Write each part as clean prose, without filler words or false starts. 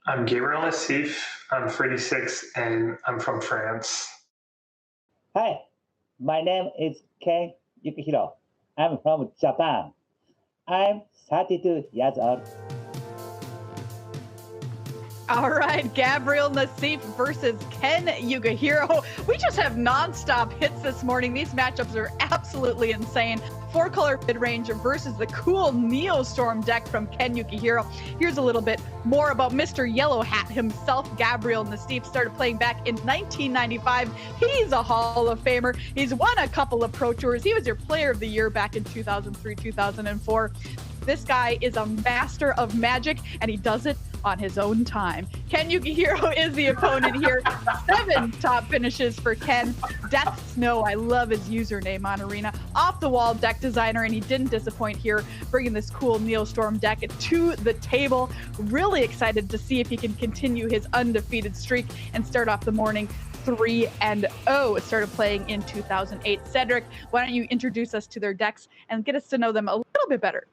I'm Gabriel Nassif. I'm 36 and I'm from France. Hi, my name is Ken Yukuhiro. I'm from Japan. I'm 32 years old. All right, Gabriel Nassif versus Ken Yukuhiro. We just have nonstop hits this morning. These matchups are absolutely insane. 4-color mid-range versus the cool Neostorm deck from Ken Yukuhiro. Here's a little bit more about Mr. Yellow Hat himself. Gabriel Nassif started playing back in 1995. He's a Hall of Famer. He's won a couple of Pro Tours. He was your Player of the Year back in 2003, 2004. This guy is a master of magic, and he does it on his own time. Ken Yukuhiro is the opponent here. 7 top finishes for Ken. Death Snow, I love his username on Arena. Off the wall deck designer, and he didn't disappoint here, bringing this cool Neostorm deck to the table. Really excited to see if he can continue his undefeated streak and start off the morning 3-0. It started playing in 2008. Cedric, why don't you introduce us to their decks and get us to know them a little bit better?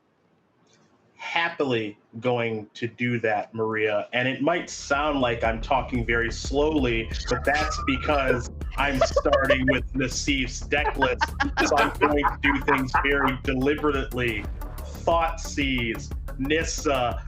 Happily going to do that, Maria. And it might sound like I'm talking very slowly, but that's because I'm starting with Nassif's deck list. So I'm going to do things very deliberately. Thoughtseize, Nissa,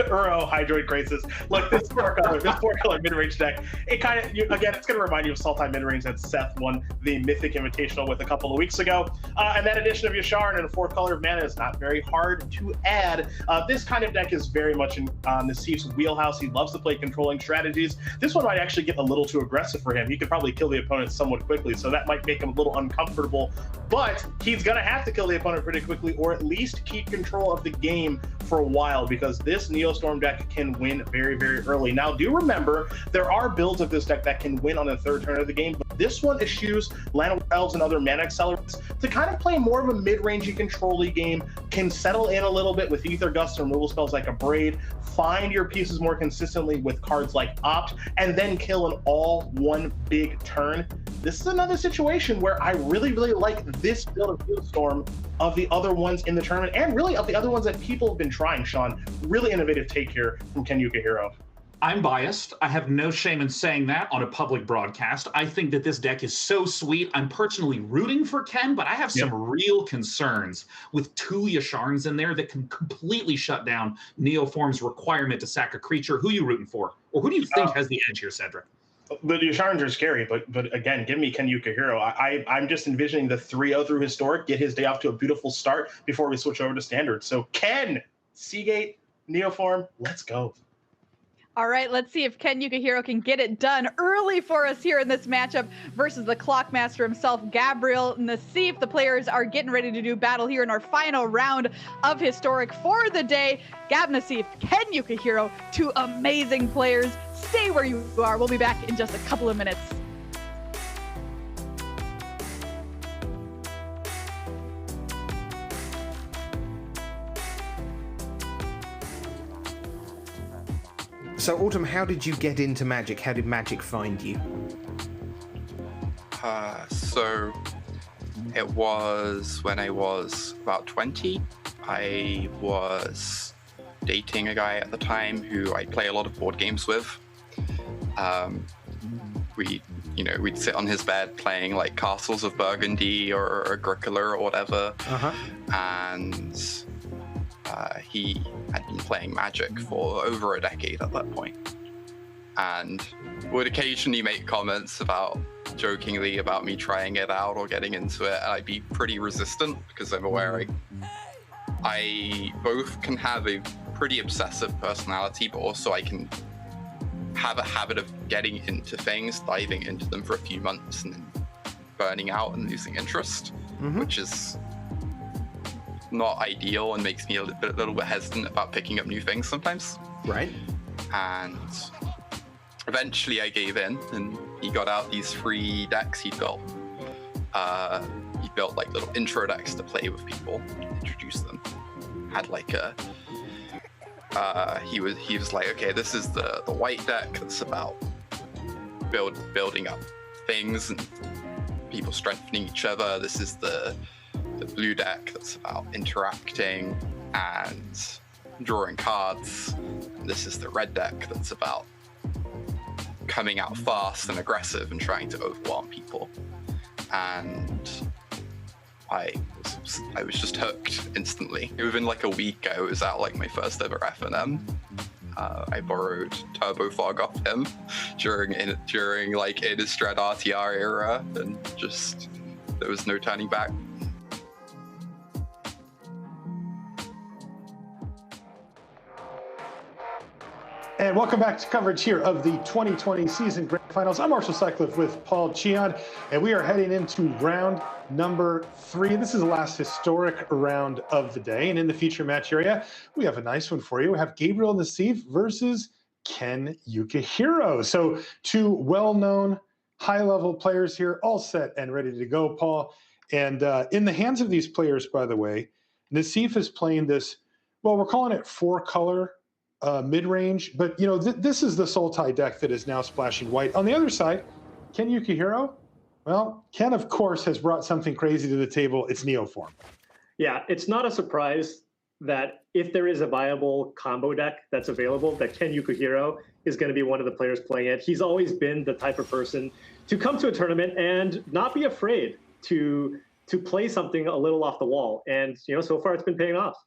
Uro, Hydroid Crisis. Look, this four-color mid-range deck, it kind of, again, it's going to remind you of Sultai mid-range that Seth won the Mythic Invitational with a couple of weeks ago. And that addition of Yasharn and a 4-color mana is not very hard to add. This kind of deck is very much in Nassif's wheelhouse. He loves to play controlling strategies. This one might actually get a little too aggressive for him. He could probably kill the opponent somewhat quickly, so that might make him a little uncomfortable. But he's going to have to kill the opponent pretty quickly, or at least keep control of the game for a while, because this Neostorm deck can win very, very early. Now, do remember, there are builds of this deck that can win on the 3rd turn of the game, but this one eschews Land Elves and other mana accelerants to kind of play more of a mid-rangey control-y game, can settle in a little bit with Ether Gust and removal spells like Abrade, find your pieces more consistently with cards like Opt, and then kill in all one big turn. This is another situation where I really, really like this build of Neostorm of the other ones in the tournament, and really of the other ones that people have been trying, Sean. Really innovative take here from Ken Yukuhiro. I'm biased. I have no shame in saying that on a public broadcast. I think that this deck is so sweet. I'm personally rooting for Ken, but I have some real concerns with 2 Yasharns in there that can completely shut down Neoform's requirement to sack a creature. Who are you rooting for? Or who do you think has the edge here, Cedric? The Yasharns are scary, but again, give me Ken Yukuhiro. I'm just envisioning the 3-0 through Historic, get his day off to a beautiful start before we switch over to Standard. So Ken, Seagate, Neoform, let's go. All right, let's see if Ken Yukuhiro can get it done early for us here in this matchup versus the Clockmaster himself, Gabriel Nassif. The players are getting ready to do battle here in our final round of Historic for the day. Gab Nassif, Ken Yukuhiro, 2 amazing players. Stay where you are. We'll be back in just a couple of minutes. So, Autumn, how did you get into Magic? How did Magic find you? So it was when I was about 20. I was dating a guy at the time who I play a lot of board games with. We'd sit on his bed playing like Castles of Burgundy or Agricola or whatever. And he had been playing Magic for over a decade at that point, and would occasionally make comments jokingly about me trying it out or getting into it, and I'd be pretty resistant because I'm aware I both can have a pretty obsessive personality, but also I can have a habit of getting into things, diving into them for a few months and then burning out and losing interest, which is not ideal and makes me a little bit hesitant about picking up new things sometimes. Right. And eventually I gave in, and he got out these 3 decks he built. He built like little intro decks to play with people, introduce them. Had like he was like, okay, this is the white deck that's about building up things and people strengthening each other. This is the blue deck that's about interacting and drawing cards. This is the red deck that's about coming out fast and aggressive and trying to overwhelm people. And I was just hooked instantly. Within like a week, I was out like my first ever FNM. I borrowed Turbo Fog off him during like Innistrad RTR era, and just there was no turning back. And welcome back to coverage here of the 2020 season grand finals. I'm Marshall Sutcliffe with Paul Cheon, and we are heading into round number 3. This is the last historic round of the day. And in the feature match area, we have a nice one for you. We have Gabriel Nassif versus Ken Yukuhiro. So 2 well-known high-level players here, all set and ready to go, Paul. And in the hands of these players, by the way, Nassif is playing this, well, we're calling it 4-color mid-range, but you know, this is the Sultai deck that is now splashing white. On the other side, Ken Yukuhiro, well, Ken, of course, has brought something crazy to the table. It's Neoform. Yeah, it's not a surprise that if there is a viable combo deck that's available, that Ken Yukuhiro is going to be one of the players playing it. He's always been the type of person to come to a tournament and not be afraid to play something a little off the wall. And, you know, so far it's been paying off.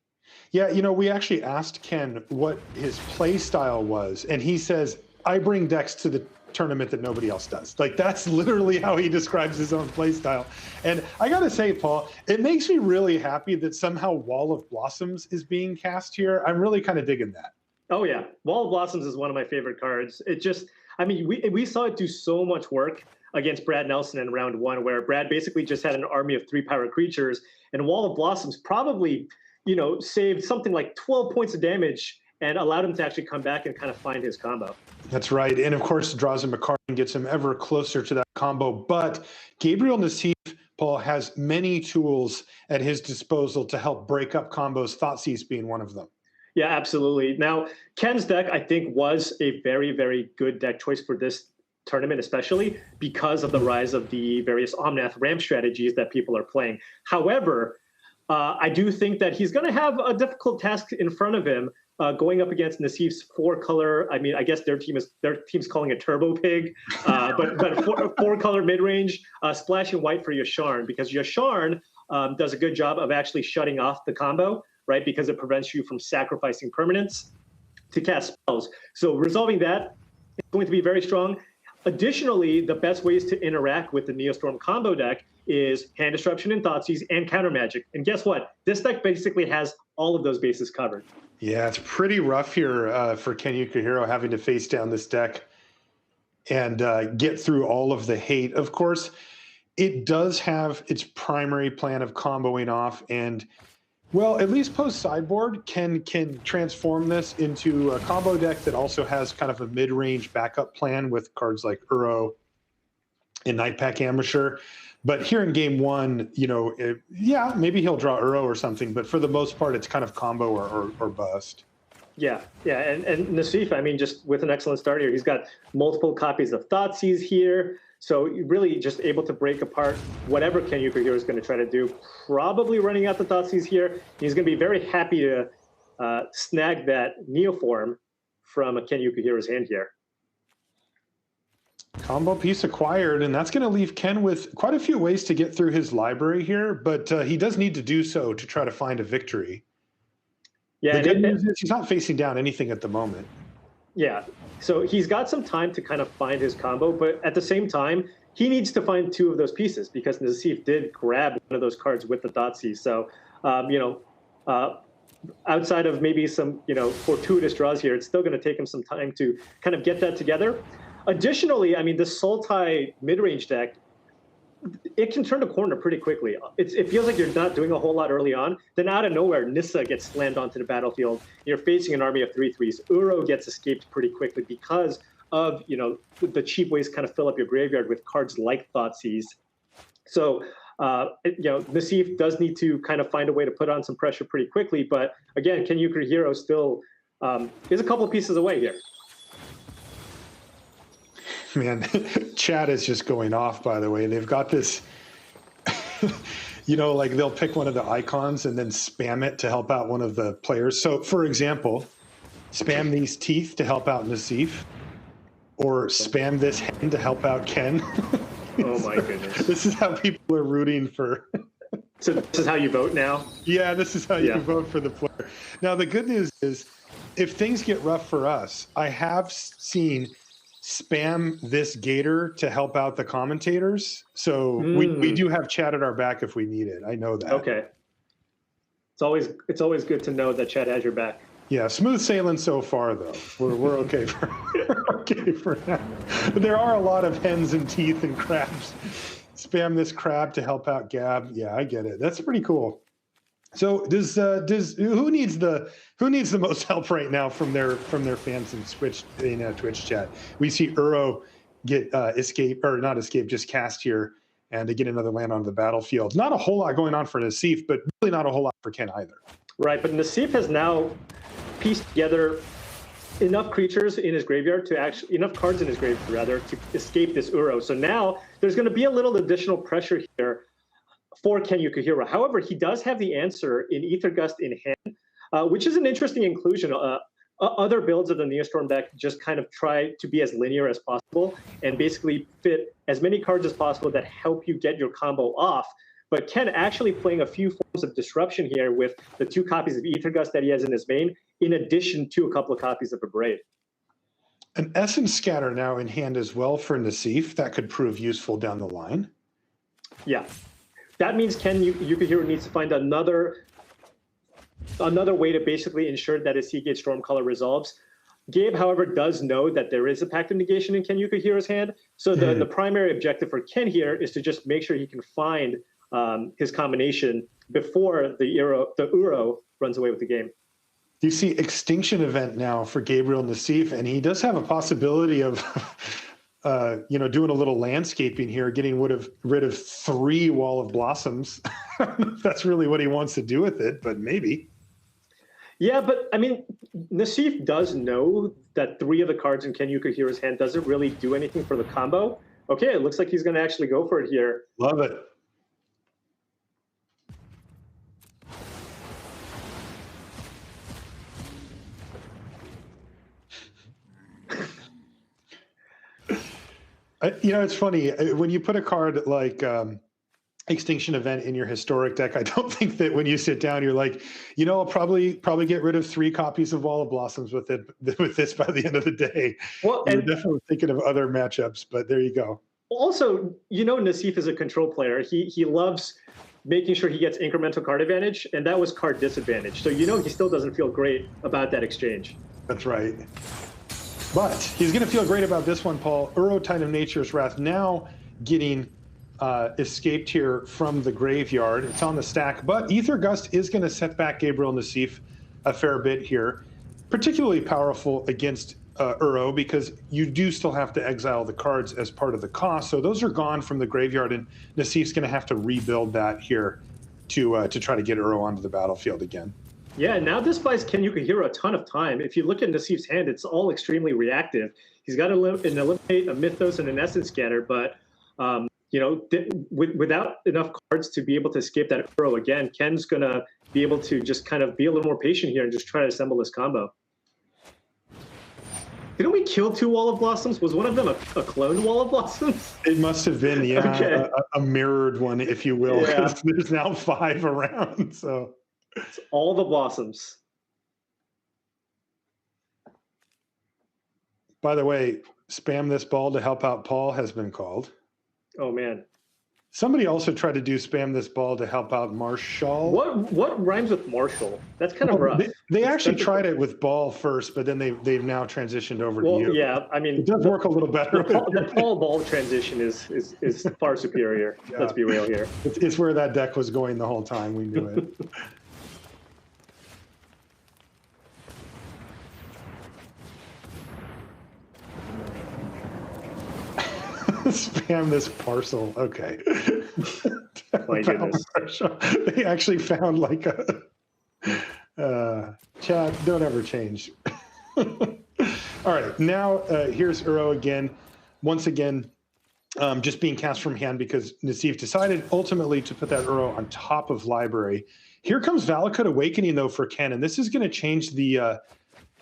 Yeah, you know, we actually asked Ken what his play style was, and he says, I bring decks to the tournament that nobody else does. Like, that's literally how he describes his own play style. And I got to say, Paul, it makes me really happy that somehow Wall of Blossoms is being cast here. I'm really kind of digging that. Oh, yeah. Wall of Blossoms is one of my favorite cards. It just, I mean, we saw it do so much work against Brad Nelson in round 1, where Brad basically just had an army of 3-power creatures, and Wall of Blossoms probably, you know, saved something like 12 points of damage and allowed him to actually come back and kind of find his combo. That's right. And of course, draws him a card and gets him ever closer to that combo. But Gabriel Nassif, Paul, has many tools at his disposal to help break up combos, Thoughtseize being one of them. Yeah, absolutely. Now, Ken's deck, I think, was a very, very good deck choice for this tournament, especially because of the rise of the various Omnath ramp strategies that people are playing. However, I do think that he's going to have a difficult task in front of him going up against Nassif's 4-color. I mean, I guess their team's calling it Turbo Pig, but 4-color mid-range splashing white for Yasharn, because Yasharn does a good job of actually shutting off the combo, right? Because it prevents you from sacrificing permanents to cast spells. So resolving that is going to be very strong. Additionally, the best ways to interact with the Neostorm combo deck is Hand Disruption and Thoughtseize and Counter Magic. And guess what? This deck basically has all of those bases covered. Yeah, it's pretty rough here for Ken Yukuhiro having to face down this deck and get through all of the hate. Of course, it does have its primary plan of comboing off, and well, at least post sideboard can transform this into a combo deck that also has kind of a mid-range backup plan with cards like Uro and Nightpack Amateur. But here in game 1, you know, yeah, maybe he'll draw Uro or something, but for the most part, it's kind of combo or bust. Yeah, and Nassif, I mean, just with an excellent start here, he's got multiple copies of Thoughtseize here. So really just able to break apart whatever Ken Yukuhiro is going to try to do. Probably running out the Thoughtseize here. He's going to be very happy to snag that Neoform from Ken Yukuhiro's hand here. Combo piece acquired, and that's going to leave Ken with quite a few ways to get through his library here, but he does need to do so to try to find a victory. Yeah, the good news is he's not facing down anything at the moment. Yeah, so he's got some time to kind of find his combo, but at the same time, he needs to find 2 of those pieces because Nassif did grab one of those cards with the Thoughtseize. So, outside of maybe some, fortuitous draws here, it's still going to take him some time to kind of get that together. Additionally, I mean, the Sultai mid-range deck, it can turn the corner pretty quickly. It feels like you're not doing a whole lot early on. Then out of nowhere, Nissa gets slammed onto the battlefield. You're facing an army of 3/3s. Uro gets escaped pretty quickly because of, the cheap ways to kind of fill up your graveyard with cards like Thoughtseize. So, Nassif does need to kind of find a way to put on some pressure pretty quickly. But again, Ken Yukuhiro still is a couple of pieces away here. Man, chat is just going off, by the way. They've got this you know, like they'll pick one of the icons and then spam it to help out one of the players. So, for example, spam these teeth to help out Nassif, or spam this hen to help out Ken. Oh my goodness. This is how people are rooting for. So this is how you vote now? Yeah, this is how you vote for the player. Now, the good news is, if things get rough for us, I have seen spam this gator to help out the commentators. So we do have chat at our back if we need it. I know that. Okay. It's always good to know that chat has your back. Yeah, smooth sailing so far though. We're okay for okay for now. But there are a lot of hens and teeth and crabs. Spam this crab to help out Gab. Yeah, I get it. That's pretty cool. So does who needs the most help right now from their fans in Twitch chat? We see Uro get just cast here and to get another land onto the battlefield. Not a whole lot going on for Nassif, but really not a whole lot for Ken either. Right, but Nassif has now pieced together enough creatures in his graveyard enough cards in his graveyard rather to escape this Uro. So now there's going to be a little additional pressure here for Ken Yukuhiro. However, he does have the answer in Ether Gust in hand, which is an interesting inclusion. Other builds of the Neostorm deck just kind of try to be as linear as possible and basically fit as many cards as possible that help you get your combo off. But Ken actually playing a few forms of disruption here with the 2 copies of Ether Gust that he has in his main, in addition to a couple of copies of Abrade. An Essence Scatter now in hand as well for Nassif. That could prove useful down the line. Yeah. That means Ken Yukuhiro needs to find another way to basically ensure that his Seagate Stormcaller resolves. Gabe, however, does know that there is a Pact of Negation in Ken Yukuhiro's hand. So the primary objective for Ken here is to just make sure he can find his combination before the Uro runs away with the game. You see Extinction Event now for Gabriel Nassif, and he does have a possibility of doing a little landscaping here, getting rid of 3 Wall of Blossoms. That's really what he wants to do with it, but maybe. Yeah, but I mean, Nassif does know that 3 of the cards in Ken Yukuhiro's hand doesn't really do anything for the combo. Okay, it looks like he's going to actually go for it here. Love it. It's funny when you put a card like Extinction Event in your historic deck. I don't think that when you sit down, you're like, I'll probably get rid of 3 copies of Wall of Blossoms with this by the end of the day. Well, you're definitely thinking of other matchups, but there you go. Also, Nassif is a control player. He loves making sure he gets incremental card advantage, and that was card disadvantage. So he still doesn't feel great about that exchange. That's right. But he's going to feel great about this one, Paul. Uro, Tide of Nature's Wrath, now getting escaped here from the graveyard. It's on the stack, but Ether Gust is going to set back Gabriel Nassif a fair bit here. Particularly powerful against Uro because you do still have to exile the cards as part of the cost. So those are gone from the graveyard, and Nassif's going to have to rebuild that here to try to get Uro onto the battlefield again. Yeah, now this buys Ken Yukuhiro a ton of time. If you look at Nassif's hand, it's all extremely reactive. He's got an Eliminate, a Mythos, and an Essence Scatter, but without enough cards to be able to escape that Uro again, Ken's going to be able to just kind of be a little more patient here and just try to assemble this combo. Didn't we kill 2 Wall of Blossoms? Was one of them a clone Wall of Blossoms? It must have been, yeah, okay. a mirrored one, if you will. Yeah. There's now 5 around, so... It's all the Blossoms. By the way, spam this ball to help out Paul has been called. Oh, man. Somebody also tried to do spam this ball to help out Marshall. What rhymes with Marshall? That's kind of rough. They actually tried it with ball first, but then they've now transitioned over to you. Yeah, I mean... It does work a little better. The Paul ball transition is far superior. Yeah. Let's be real here. It's where that deck was going the whole time. We knew it. Spam this parcel. Okay. My goodness. They actually found like a chat. Don't ever change. All right. Now here's Uro again. Once again, just being cast from hand because Nassif decided ultimately to put that Uro on top of library. Here comes Valakut Awakening, though, for Ken, and this is going to change the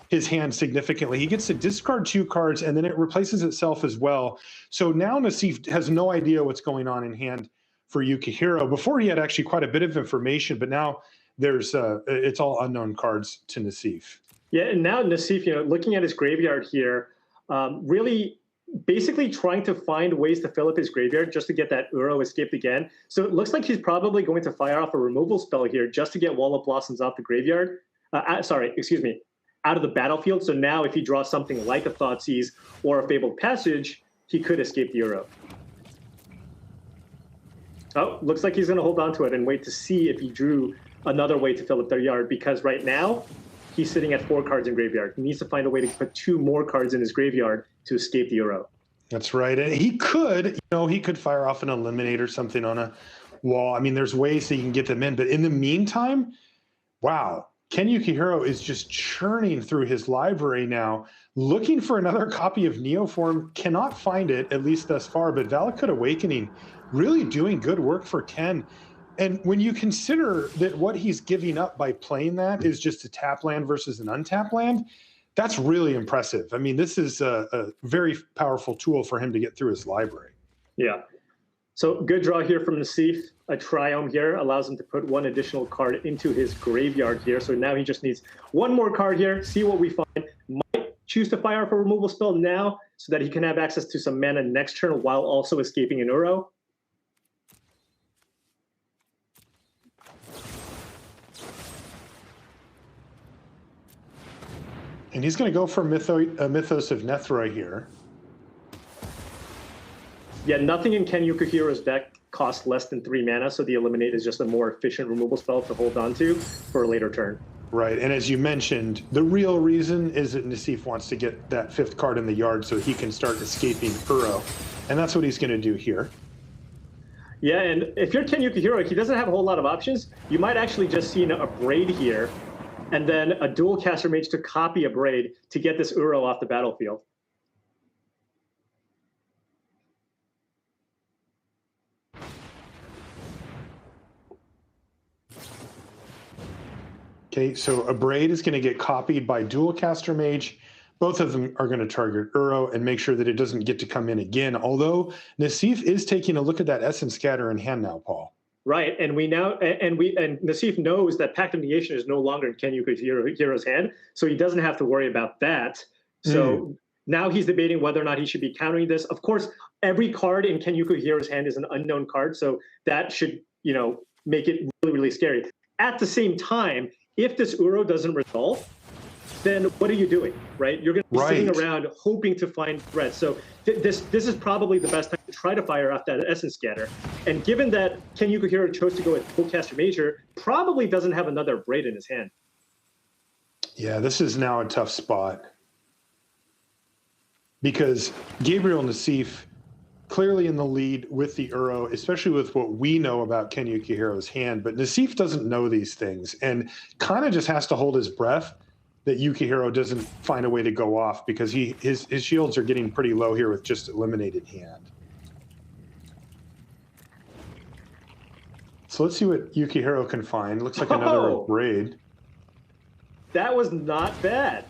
his hand significantly. He gets to discard 2 cards, and then it replaces itself as well. So now Nassif has no idea what's going on in hand for Yukuhiro. Before he had actually quite a bit of information, but now there's it's all unknown cards to Nassif. Yeah, and now Nassif, looking at his graveyard here, really basically trying to find ways to fill up his graveyard just to get that Uro escaped again. So it looks like he's probably going to fire off a removal spell here just to get Wall of Blossoms off the graveyard. Out of the battlefield. So now if he draws something like a Thoughtseize or a Fabled Passage, he could escape the Uro. Oh, looks like he's going to hold on to it and wait to see if he drew another way to fill up their yard, because right now he's sitting at 4 cards in graveyard. He needs to find a way to put 2 more cards in his graveyard to escape the Uro. That's right. And he could, he could fire off an Eliminate or something on a wall. I mean, there's ways that you can get them in, but in the meantime, wow. Ken Yukuhiro is just churning through his library now, looking for another copy of Neoform, cannot find it, at least thus far, but Valakut Awakening really doing good work for Ken. And when you consider that what he's giving up by playing that is just a tap land versus an untapped land, that's really impressive. I mean, this is a very powerful tool for him to get through his library. Yeah. So good draw here from Nassif. A Triome here allows him to put 1 additional card into his graveyard here. So now he just needs 1 more card here, see what we find. Might choose to fire off a removal spell now so that he can have access to some mana next turn while also escaping an Uro. And he's going to go for Mythos of Nethroi here. Yeah, nothing in Ken Yukuhiro's deck costs less than 3 mana, so the Eliminate is just a more efficient removal spell to hold on to for a later turn. Right, and as you mentioned, the real reason is that Nassif wants to get that 5th card in the yard so he can start escaping Uro, and that's what he's going to do here. Yeah, and if you're Ken Yukuhiro, he doesn't have a whole lot of options. You might actually just see a Braid here, and then a Dual Caster Mage to copy a Braid to get this Uro off the battlefield. Okay, so a Braid is going to get copied by Dual Caster Mage. Both of them are going to target Uro and make sure that it doesn't get to come in again. Although Nassif is taking a look at that Essence Scatter in hand now, Paul. Right, and Nassif knows that Pact of Negation is no longer in Ken Yukuhiro's hand, so he doesn't have to worry about that. So now he's debating whether or not he should be countering this. Of course, every card in Ken Yukuhiro's hand is an unknown card, so that should, make it really, really scary. At the same time, if this Uro doesn't resolve, then what are you doing, right? You're going to be sitting around hoping to find threats. So this is probably the best time to try to fire off that Essence Scatter. And given that Ken Yukuhiro chose to go with Dualcaster Major, probably doesn't have another Braid in his hand. Yeah, this is now a tough spot. Because Gabriel Nassif clearly in the lead with the Uro, especially with what we know about Ken Yukuhiro's hand. But Nassif doesn't know these things and kind of just has to hold his breath that Yukuhiro doesn't find a way to go off, because his shields are getting pretty low here with just eliminated hand. So let's see what Yukuhiro can find. Looks like another Braid. That was not bad.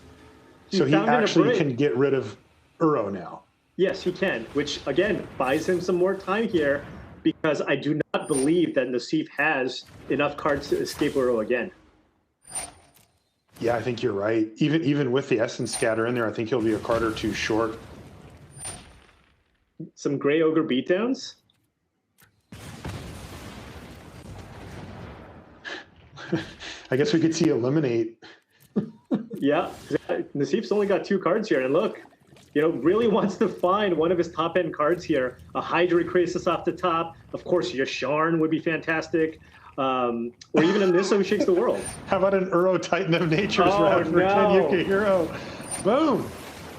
So he actually can get rid of Uro now. Yes, he can, which, again, buys him some more time here, because I do not believe that Nassif has enough cards to escape Uro again. Yeah, I think you're right. Even with the Essence Scatter in there, I think he'll be a card or 2 short. Some Grey Ogre beatdowns? I guess we could see Eliminate. Yeah, Nassif's only got 2 cards here, and look, really wants to find one of his top-end cards here. A Hydra Crisis off the top. Of course, Yasharn would be fantastic. Or even a Nisso Shakes the World. How about an Uro Titan of Nature's round for Ken Yukuhiro? Boom!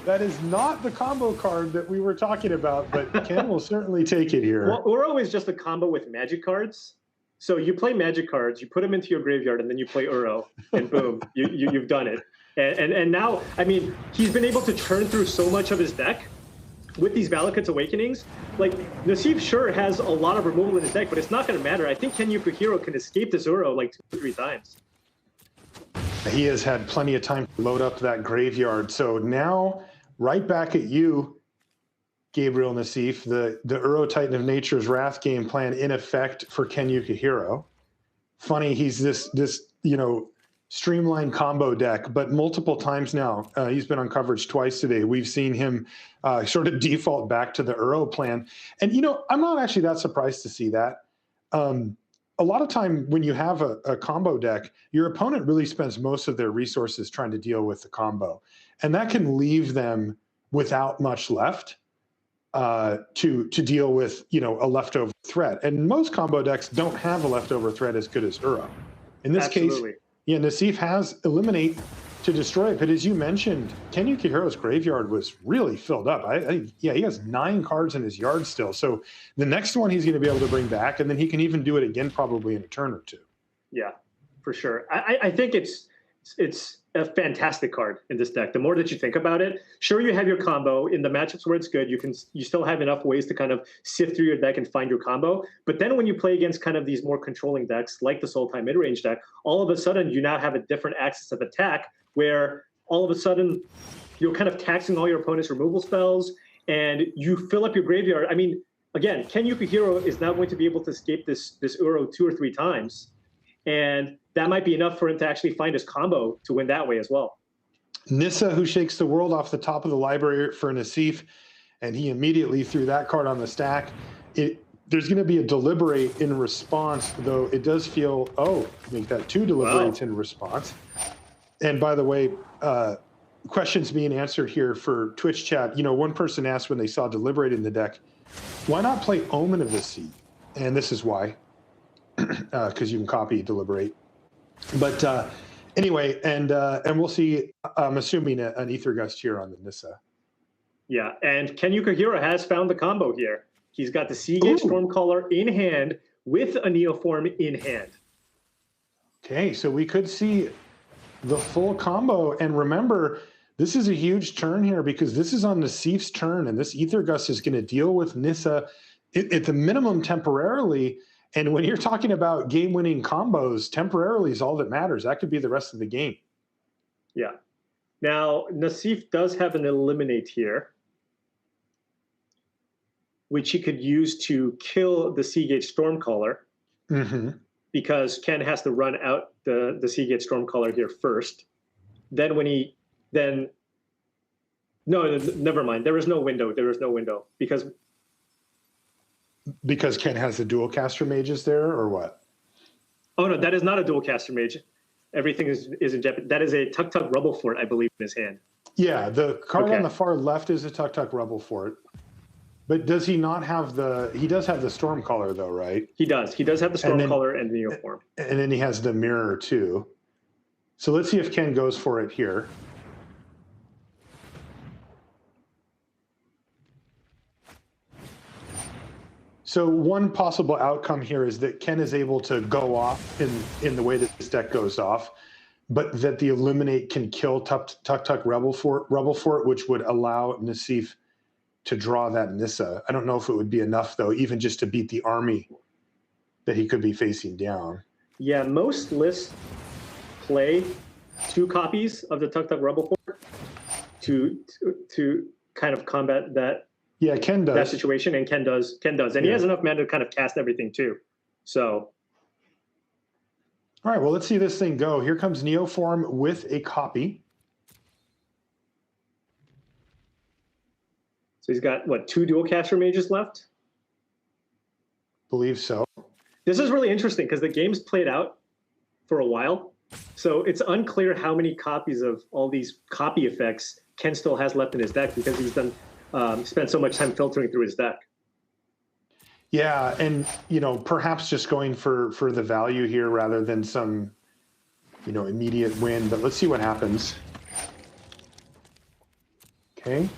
That is not the combo card that we were talking about, but Ken will certainly take it here. Well, Uro is just a combo with Magic cards. So you play Magic cards, you put them into your graveyard, and then you play Uro, and boom, you've done it. And now, I mean, he's been able to churn through so much of his deck with these Valakut's Awakenings, like Nassif sure has a lot of removal in his deck, but it's not going to matter. I think Ken Yukuhiro can escape this Uro like 2 or 3 times. He has had plenty of time to load up that graveyard. So now, right back at you, Gabriel Nassif, the Uro Titan of Nature's Wrath game plan in effect for Ken Yukuhiro. Funny, he's this streamlined combo deck, but multiple times now, he's been on coverage twice today. We've seen him sort of default back to the Uro plan. And, I'm not actually that surprised to see that. A lot of time when you have a combo deck, your opponent really spends most of their resources trying to deal with the combo. And that can leave them without much left to deal with, a leftover threat. And most combo decks don't have a leftover threat as good as Uro. In this case, Nassif has Eliminate to destroy it. But as you mentioned, Ken Yukuhiro's graveyard was really filled up. He has 9 cards in his yard still. So the next one he's going to be able to bring back, and then he can even do it again probably in a turn or 2. Yeah, for sure. I think it's a fantastic card in this deck. The more that you think about it, sure, you have your combo in the matchups where it's good. You still have enough ways to kind of sift through your deck and find your combo. But then when you play against kind of these more controlling decks like the Sultai mid-range deck, all of a sudden you now have a different axis of attack where all of a sudden you're kind of taxing all your opponent's removal spells and you fill up your graveyard. I mean, again, Ken Yukuhiro is now going to be able to escape this Uro 2 or 3 times. And that might be enough for him to actually find his combo to win that way as well. Nissa, who shakes the world off the top of the library for Nassif, and he immediately threw that card on the stack. There's going to be a deliberate in response, though it does feel, make that 2 deliberates in response. And by the way, questions being answered here for Twitch chat. One person asked when they saw Deliberate in the deck, why not play Omen of the Sea? And this is why. Because you can copy Deliberate. But anyway, and we'll see, I'm assuming an Ether Gust here on the Nissa. Yeah, and Ken Yukuhiro has found the combo here. He's got the Seagate Stormcaller in hand with a Neoform in hand. Okay, so we could see the full combo. And remember, this is a huge turn here because this is on Nassif's turn, and this Ether Gust is going to deal with Nissa at the minimum temporarily. And when you're talking about game-winning combos, temporarily is all that matters. That could be the rest of the game. Yeah. Now, Nassif does have an Eliminate here, which he could use to kill the Seagate Stormcaller, because Ken has to run out the Seagate Stormcaller here first. Then no, never mind. There is no window. Because Ken has the dual caster mages there, or what? Oh no, that is not a dual caster mage. Everything is in jeopardy. That is a Tuk Tuk Rubble Fort, I believe, in his hand. Yeah, the card on the far left is a Tuk Tuk Rubble Fort. But does he not have he does have the Stormcaller though, right? He does. He does have the Stormcaller and the Neoform. And then he has the Mirror too. So let's see if Ken goes for it here. So one possible outcome here is that Ken is able to go off in the way that this deck goes off, but that the Eliminate can kill Tuk Tuk Rubble Fort, which would allow Nassif to draw that Nissa. I don't know if it would be enough, though, even just to beat the army that he could be facing down. Yeah, most lists play 2 copies of the Tuk Tuk Rubble Fort to kind of combat that. Yeah, Ken does. That situation, and Ken does. And he has enough mana to kind of cast everything, too. So. All right, well, let's see this thing go. Here comes Neoform with a copy. So he's got, 2 dual caster mages left? Believe so. This is really interesting because the game's played out for a while. So it's unclear how many copies of all these copy effects Ken still has left in his deck because he's spent so much time filtering through his deck. Yeah, and perhaps just going for the value here rather than some immediate win. But let's see what happens. Okay.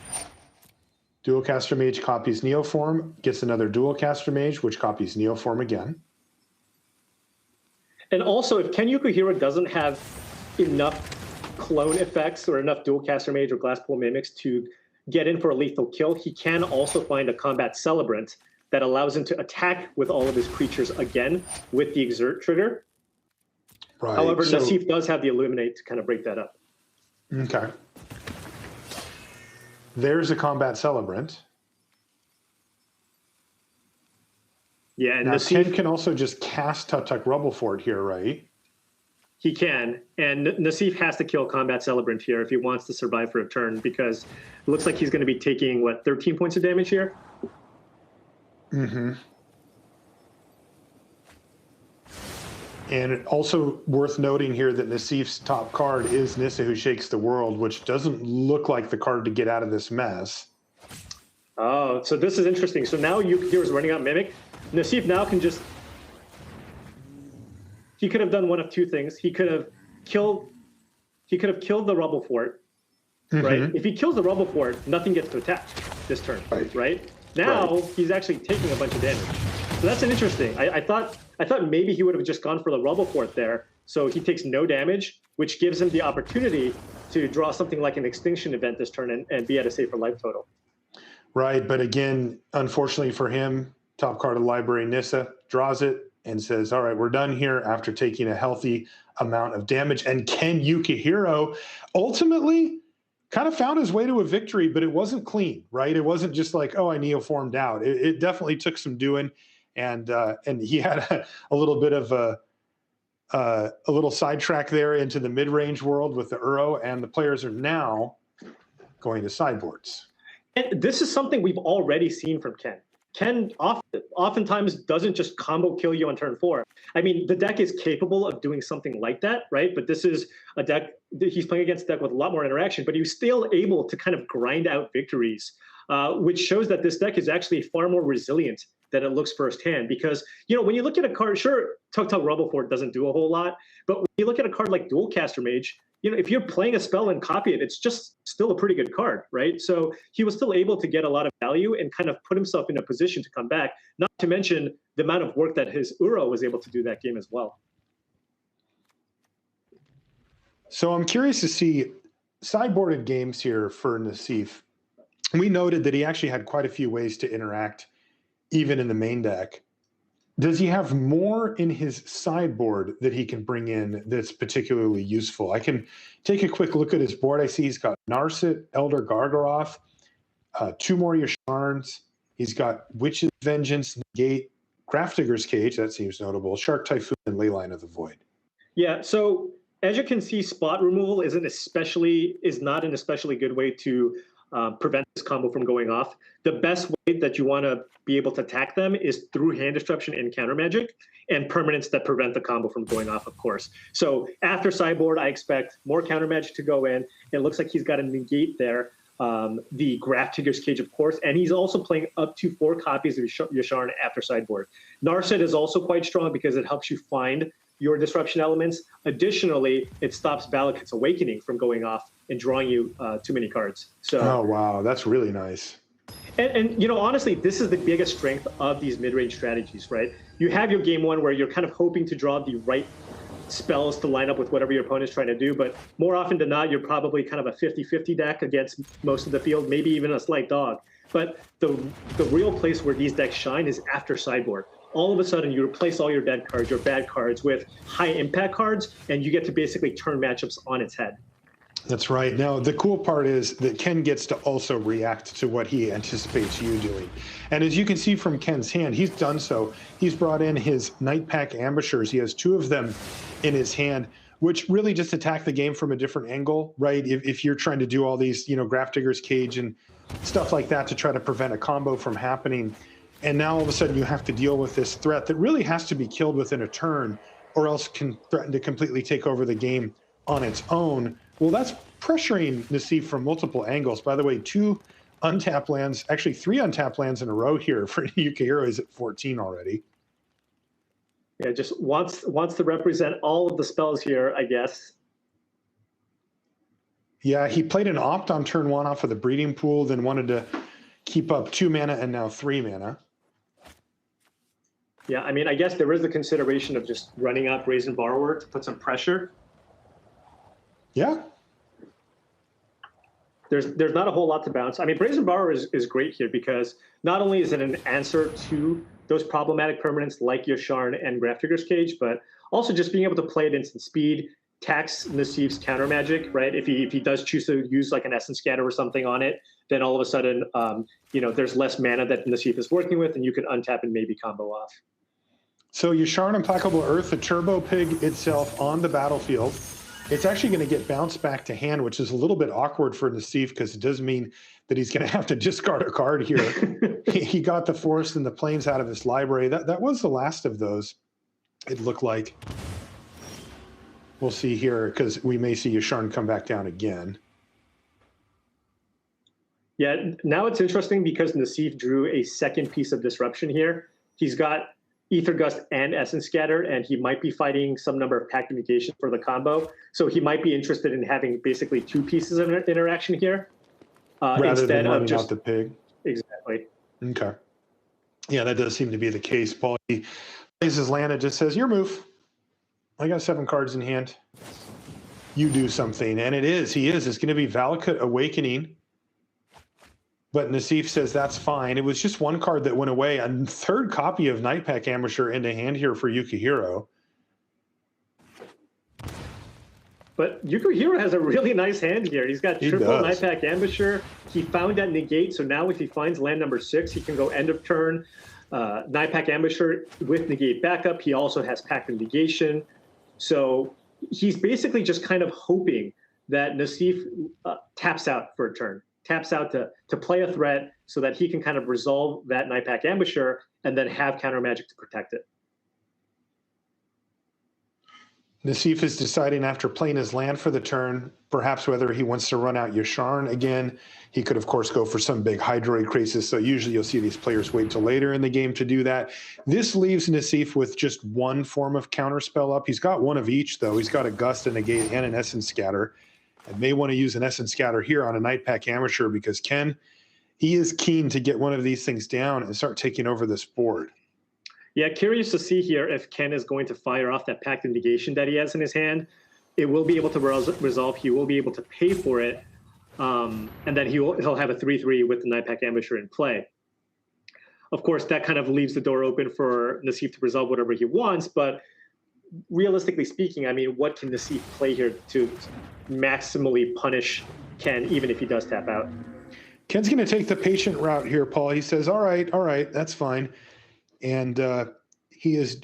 Dual Caster Mage copies Neoform, gets another Dual Caster Mage, which copies Neoform again. And also, if Ken Yukuhiro doesn't have enough clone effects or enough Dual Caster Mage or Glasspool Mimics to get in for a lethal kill, he can also find a combat celebrant that allows him to attack with all of his creatures again with the exert trigger. Right. However, Nassif does have the eliminate to kind of break that up. Okay. There's a combat celebrant. Yeah, and now Nassif Ken can also just cast Tuk Tuk Rubble Fort here, right? He can, and Nassif has to kill Combat Celebrant here if he wants to survive for a turn, because it looks like he's going to be taking, what, 13 points of damage here? Mm-hmm. And also worth noting here that Nassif's top card is Nissa Who Shakes the World, which doesn't look like the card to get out of this mess. Oh, so this is interesting. So now Yukuhiro's running out Mimic. Nassif now can just... He could have done one of two things. He could have killed the Rubble Fort, right? If he kills the Rubble Fort, nothing gets to attack this turn, right? Now he's actually taking a bunch of damage. So that's an interesting. I thought maybe he would have just gone for the Rubble Fort there, so he takes no damage, which gives him the opportunity to draw something like an Extinction Event this turn and be at a safer life total. Right, but again, unfortunately for him, top card of the library, Nissa, draws it and says, all right, we're done here after taking a healthy amount of damage. And Ken Yukuhiro ultimately kind of found his way to a victory, but it wasn't clean, right? It wasn't just like, oh, I neoformed out. It definitely took some doing. And he had a little bit of a little sidetrack there into the mid-range world with the Uro, and the players are now going to sideboards. And this is something we've already seen from Ken. Ken oftentimes doesn't just combo kill you on turn 4. I mean, the deck is capable of doing something like that, right? But this is a deck, he's playing against a deck with a lot more interaction, but he was still able to kind of grind out victories, which shows that this deck is actually far more resilient than it looks firsthand. Because, you know, when you look at a card, sure, Tuk Tuk Rubble Fort doesn't do a whole lot, but when you look at a card like Dualcaster Mage, you know, if you're playing a spell and copy it, it's just still a pretty good card, right? So he was still able to get a lot of value and kind of put himself in a position to come back, not to mention the amount of work that his Uro was able to do that game as well. So I'm curious to see sideboarded games here for Nassif. We noted that he actually had quite a few ways to interact, even in the main deck. Does he have more in his sideboard that he can bring in that's particularly useful? I can take a quick look at his board. I see he's got Narset, Elder Gargaroth, 2 more Yasharns. He's got Witch's Vengeance, Negate, Grafdigger's Cage, that seems notable, Shark Typhoon, and Leyline of the Void. Yeah, so as you can see, spot removal is not an especially good way to prevent this combo from going off. The best way that you want to be able to attack them is through hand disruption and counter magic and permanents that prevent the combo from going off, of course. So after sideboard, I expect more counter magic to go in. It looks like he's got a negate there, the Grafdigger's Cage, of course, and he's also playing up to 4 copies of Yasharn after sideboard. Narset is also quite strong because it helps you find your disruption elements. Additionally, it stops Valakut's Awakening from going off and drawing you too many cards. So, oh, wow, that's really nice. And you know, honestly, this is the biggest strength of these mid-range strategies, right? You have your game 1 where you're kind of hoping to draw the right spells to line up with whatever your opponent's trying to do, but more often than not, you're probably kind of a 50-50 deck against most of the field, maybe even a slight dog. But the real place where these decks shine is after sideboard. All of a sudden, you replace all your dead cards, your bad cards, with high-impact cards, and you get to basically turn matchups on its head. That's right. Now, the cool part is that Ken gets to also react to what he anticipates you doing. And as you can see from Ken's hand, he's done so. He's brought in his Night Pack Ambushers. He has 2 of them in his hand, which really just attack the game from a different angle, right? If you're trying to do all these, you know, Grafdigger's Cage and stuff like that to try to prevent a combo from happening, and now all of a sudden you have to deal with this threat that really has to be killed within a turn or else can threaten to completely take over the game on its own. Well, that's pressuring Nassif from multiple angles. By the way, 2 untapped lands, actually 3 untapped lands in a row here for Yukuhiro. Is at 14 already. Yeah, just wants to represent all of the spells here, I guess. Yeah, he played an Opt on turn 1 off of the Breeding Pool, then wanted to keep up 2 mana and now 3 mana. Yeah, I mean, I guess there is the consideration of just running out Brazen Borrower to put some pressure. Yeah. there's not a whole lot to bounce. I mean, Brazen Borrower is great here because not only is it an answer to those problematic permanents like Yasharn and Grafdigger's Cage, but also just being able to play at instant speed, tax Nassif's counter magic, right? If he does choose to use like an Essence Scatter or something on it, then all of a sudden, there's less mana that Nassif is working with, and you can untap and maybe combo off. So Yasharn Implacable Earth, the Turbo Pig itself on the battlefield. It's actually going to get bounced back to hand, which is a little bit awkward for Nassif because it does mean that he's going to have to discard a card here. He got the Forest and the Plains out of his library. That was the last of those, it looked like. We'll see here because we may see Yasharn come back down again. Yeah, now it's interesting because Nassif drew a second piece of disruption here. He's got Ether Gust and Essence Scatter, and he might be fighting some number of Pact of Negation for the combo. So he might be interested in having basically two pieces of interaction here. Rather than running out the pig. Exactly. Okay. Yeah, that does seem to be the case. Paul, he plays his land and just says, your move. I got 7 cards in hand. You do something. And it's going to be Valakut Awakening. But Nassif says that's fine. It was just one card that went away. A third copy of Nightpack Ambusher into hand here for Yukuhiro. But Yukuhiro has a really nice hand here. He's got triple Nightpack Ambusher. He found that negate, so now if he finds land number 6, he can go end of turn. Nightpack Ambusher with negate backup. He also has Pact of Negation. So he's basically just kind of hoping that Nassif taps out for a turn. Taps out to play a threat so that he can kind of resolve that Nightpack Ambusher and then have counter magic to protect it. Nassif is deciding after playing his land for the turn, perhaps whether he wants to run out Yasharn again. He could, of course, go for some big Hydroid Crisis. So usually you'll see these players wait till later in the game to do that. This leaves Nassif with just one form of counterspell up. He's got one of each, though. He's got a Gust, a Negate, and an Essence Scatter. And may want to use an Essence Scatter here on a Nightpack Ambusher because Ken, he is keen to get one of these things down and start taking over this board. Yeah, curious to see here if Ken is going to fire off that Pact of Negation that he has in his hand. It will be able to resolve. He will be able to pay for it. And then he'll have a 3/3 with the Nightpack Ambusher in play. Of course, that kind of leaves the door open for Nassif to resolve whatever he wants. But realistically speaking, I mean, what can Nassif play here to maximally punish Ken, even if he does tap out? Ken's going to take the patient route here, Paul. He says, all right, that's fine. And he is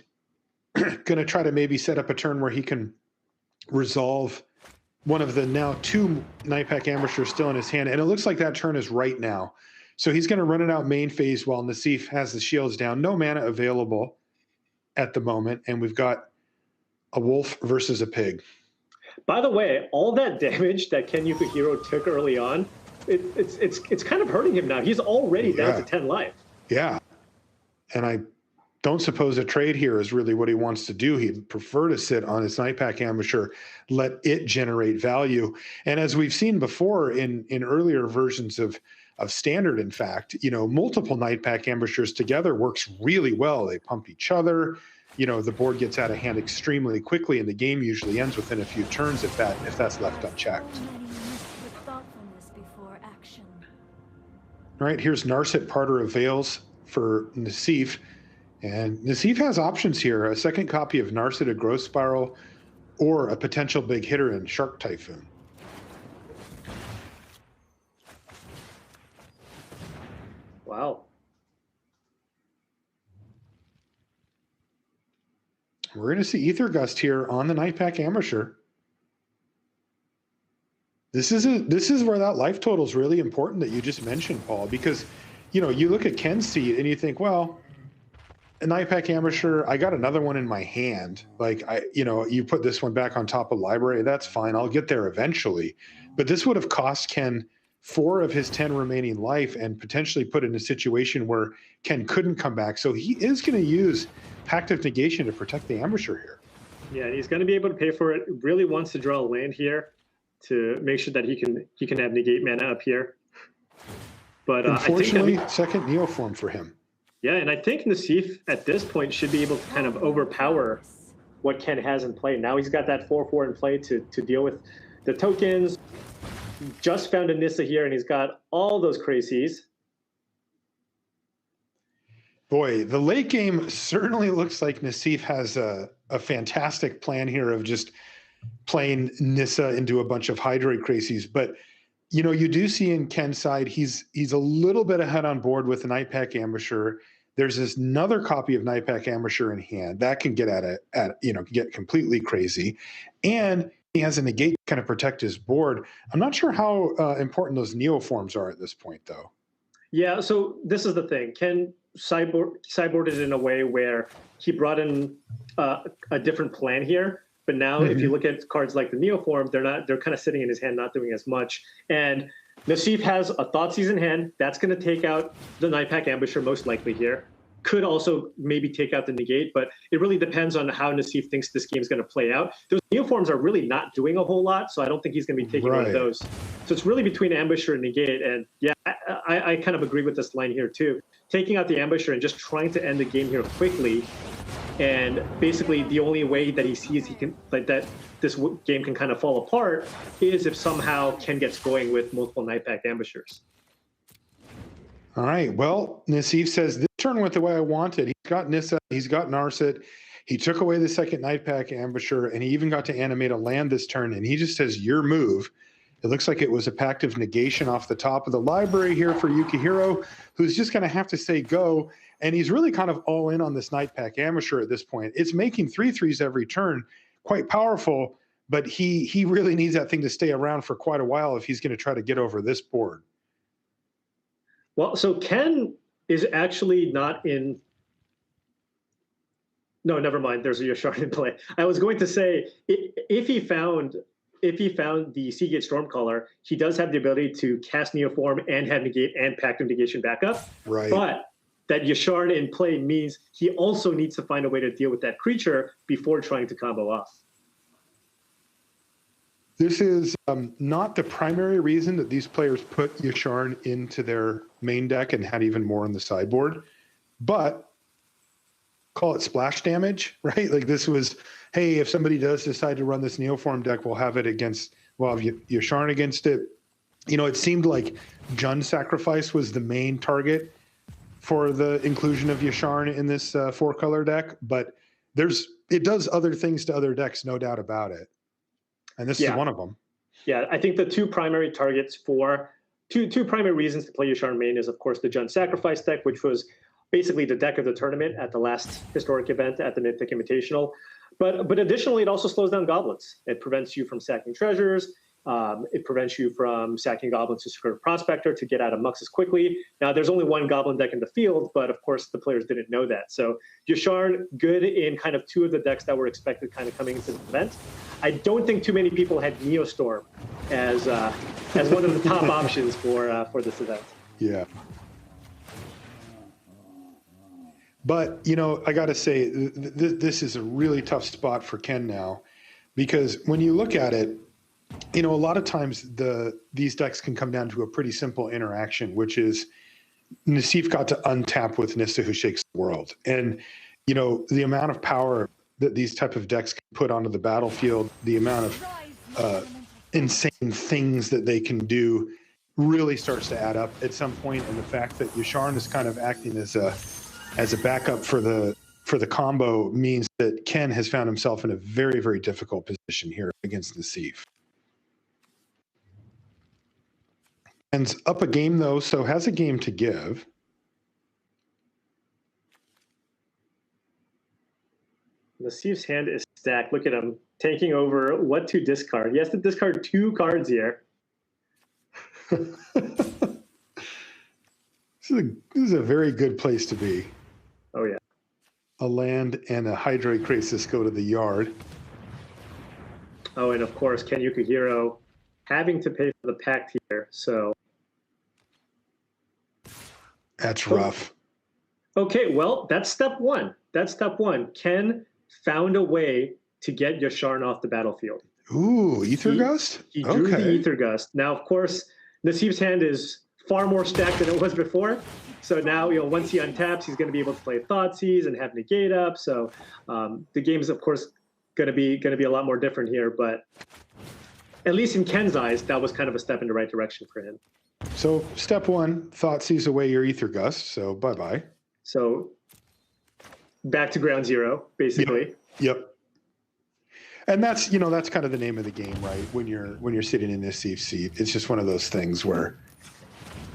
going to try to maybe set up a turn where he can resolve one of the now 2 Nightpack Ambushers still in his hand. And it looks like that turn is right now. So he's going to run it out main phase while Nassif has the shields down. No mana available at the moment. And we've got a wolf versus a pig. By the way, all that damage that Ken Yukuhiro took early on, it's kind of hurting him now. He's already down to 10 life. Yeah. And I don't suppose a trade here is really what he wants to do. He'd prefer to sit on his Nightpack Ambusher, let it generate value. And as we've seen before in earlier versions of Standard, in fact, multiple Nightpack Ambushers together works really well. They pump each other. The board gets out of hand extremely quickly, and the game usually ends within a few turns if that's left unchecked. All right, here's Narset, Parter of Veils for Nassif. And Nassif has options here, a second copy of Narset, a Growth Spiral, or a potential big hitter in Shark Typhoon. Wow. We're going to see Ether Gust here on the Nightpack Ambusher. This is where that life total is really important that you just mentioned, Paul, because you look at Ken's seat and you think, well, a Nightpack Ambusher, I got another one in my hand. Like you put this one back on top of library, that's fine. I'll get there eventually. But this would have cost Ken 4 of his 10 remaining life and potentially put in a situation where Ken couldn't come back. So he is going to use Pact of Negation to protect the Ambusher here. Yeah, he's going to be able to pay for it. Really wants to draw a land here to make sure that he can have negate mana up here. But unfortunately, second Neoform for him. Yeah, and I think Nassif at this point should be able to kind of overpower what Ken has in play. Now he's got that 4/4 in play to deal with the tokens. just found a Nissa here, and he's got all those crazies. Boy, the late game certainly looks like Nassif has a fantastic plan here of just playing Nissa into a bunch of Hydroid crazies. But, you know, you do see in Ken's side, he's a little bit ahead on board with the Nightpack Ambusher. There's this another copy of Nightpack Ambusher in hand that can get get completely crazy. And he has a negate to kind of protect his board. I'm not sure how important those Neoforms are at this point, though. Yeah, so this is the thing. Ken sideboarded in a way where he brought in a different plan here. But now, if you look at cards like the Neoform, they're kind of sitting in his hand, not doing as much. And Nassif has a Thoughtseize in hand. That's going to take out the Nightpack Ambusher most likely here. Could also maybe take out the negate, but it really depends on how Nassif thinks this game's going to play out. Those Neoforms are really not doing a whole lot, so I don't think he's going to be taking one of those. So it's really between Ambusher and negate. And yeah, I kind of agree with this line here too. Taking out the Ambusher and just trying to end the game here quickly. And basically, the only way that he sees he can that this game can kind of fall apart is if somehow Ken gets going with multiple Nightpack Ambushers. All right. Well, Nassif says this turn went the way I wanted. He's got Nissa. He's got Narset. He took away the second Nightpack Ambusher, and he even got to animate a land this turn. And he just says, "Your move." It looks like it was a Pact of Negation off the top of the library here for Yukuhiro, who's just going to have to say go. And he's really kind of all in on this Nightpack Ambusher at this point. It's making 3/3s every turn, quite powerful, but he really needs that thing to stay around for quite a while if he's going to try to get over this board. Well, so Ken is actually not in. No, never mind. There's a Yashard in play. I was going to say if he found the Seagate Stormcaller, he does have the ability to cast Neoform and have negate and Pact of Negation backup. Right. But that Yashard in play means he also needs to find a way to deal with that creature before trying to combo off. This is not the primary reason that these players put Yasharn into their main deck and had even more on the sideboard, but call it splash damage, right? Like this was, hey, if somebody does decide to run this Neoform deck, we'll have it against, well, have Yasharn against it. You know, it seemed like Jund Sacrifice was the main target for the inclusion of Yasharn in this 4-color deck, but it does other things to other decks, no doubt about it. And this is one of them. Yeah, I think the two primary targets for two primary reasons to play Yasharn main is, of course, the Jund Sacrifice deck, which was basically the deck of the tournament at the last historic event at the Mythic Invitational. But additionally, it also slows down goblins. It prevents you from sacking treasures. It prevents you from sacking goblins to Secret Prospector to get out of muxes quickly. Now, there's only one goblin deck in the field, but of course, the players didn't know that. So Yasharn, good in kind of two of the decks that were expected kind of coming into the event. I don't think too many people had Neostorm as one of the top options for this event. Yeah. But, you know, I got to say, this is a really tough spot for Ken now, because when you look at it, you know, a lot of times these decks can come down to a pretty simple interaction, which is Nassif got to untap with Nissa Who Shakes the World. And, you know, the amount of power that these type of decks can put onto the battlefield, the amount of insane things that they can do really starts to add up at some point. And the fact that Yasharn is kind of acting as a backup for the combo means that Ken has found himself in a very, very difficult position here against Nassif. Ken's up a game, though, so has a game to give. Nassif's hand is stacked. Look at him taking over what to discard. He has to discard 2 cards here. This is a very good place to be. Oh, yeah. A land and a Hydroid Krasis go to the yard. Oh, and of course, Ken Yukuhiro having to pay for the Pact here, so. That's rough. Okay, well, that's step one. Ken found a way to get Yasharn off the battlefield. Ooh, Ether Gust? He drew the Ether Gust. Now, of course, Nassif's hand is far more stacked than it was before. So now, you know, once he untaps, he's going to be able to play Thoughtseize and have negate up. So the game is, of course, going to be a lot more different here. But at least in Ken's eyes, that was kind of a step in the right direction for him. So step one, Thoughtseize away your Ether Gust. So bye-bye. So back to ground zero, basically. Yep. And that's, you know, that's kind of the name of the game, right? When you're sitting in this Nassif's seat, it's just one of those things where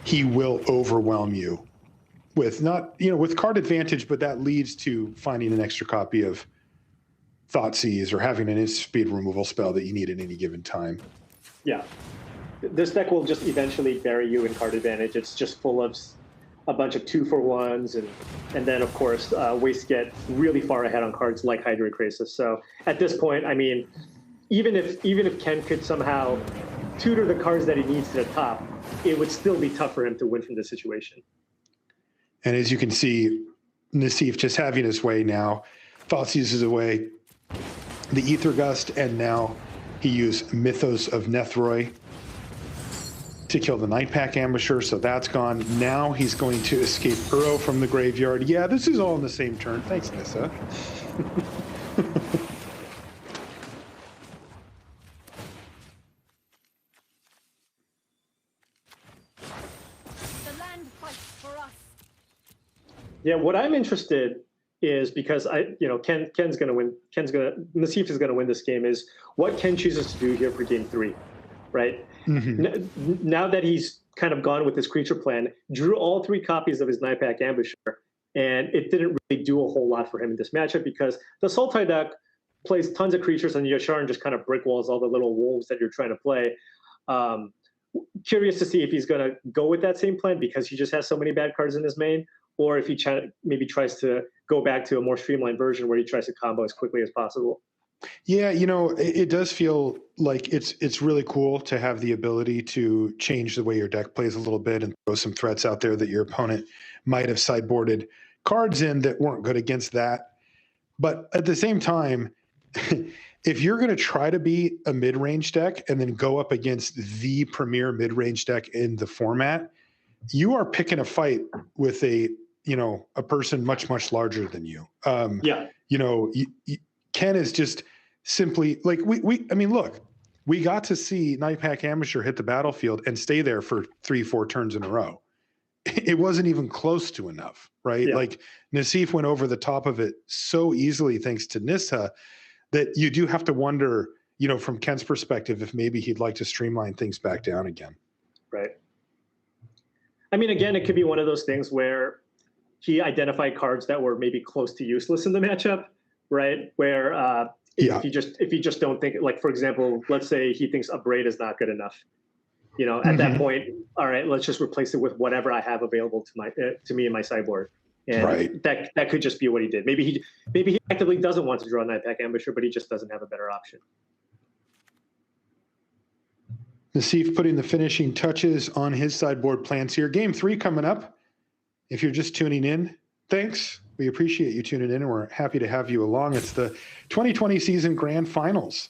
he will overwhelm you with not, you know, with card advantage, but that leads to finding an extra copy of Thoughtseize or having an instant speed removal spell that you need at any given time. Yeah. This deck will just eventually bury you in card advantage. It's just full of a bunch of 2-for-1s, and then, of course, ways to get really far ahead on cards like Hydra Crisis. So at this point, I mean, even if Ken could somehow tutor the cards that he needs to the top, it would still be tough for him to win from this situation. And as you can see, Nassif just having his way now. Thoughtseize is away the Ether Gust, and now he used Mythos of Nethroi to kill the Night Pack Ambusher, so that's gone. Now he's going to escape Uro from the graveyard. Yeah, this is all in the same turn. Thanks, Nissa. The land fights for us. Yeah, what I'm interested is, because Ken's going to win. Nassif is going to win this game. Is what Ken chooses to do here for game 3, right? Mm-hmm. Now that he's kind of gone with his creature plan, drew all 3 copies of his Night Pack Ambusher, and it didn't really do a whole lot for him in this matchup because the Sultai deck plays tons of creatures and Yasharn just kind of brick walls all the little wolves that you're trying to play. Curious to see if he's going to go with that same plan because he just has so many bad cards in his main, or if he maybe tries to go back to a more streamlined version where he tries to combo as quickly as possible. Yeah, you know, it does feel like it's really cool to have the ability to change the way your deck plays a little bit and throw some threats out there that your opponent might have sideboarded cards in that weren't good against that. But at the same time, if you're going to try to be a mid-range deck and then go up against the premier mid-range deck in the format, you are picking a fight with a person much, much larger than you. Ken is just simply like we got to see Night Pack Ambusher hit the battlefield and stay there for 3-4 turns in a row. It wasn't even close to enough, right? Yeah. Like Nassif went over the top of it so easily thanks to Nissa that you do have to wonder, from Ken's perspective, if maybe he'd like to streamline things back down again. Right. I mean, again, it could be one of those things where he identified cards that were maybe close to useless in the matchup, right? Where if you just don't think, like, for example, let's say he thinks Abrade is not good enough. At that point, all right, let's just replace it with whatever I have available to me in my sideboard. And that could just be what he did. Maybe he actively doesn't want to draw a Night Pack Ambusher, but he just doesn't have a better option. Nassif putting the finishing touches on his sideboard plans here. Game 3 coming up. If you're just tuning in, thanks. We appreciate you tuning in, and we're happy to have you along. It's the 2020 season grand finals.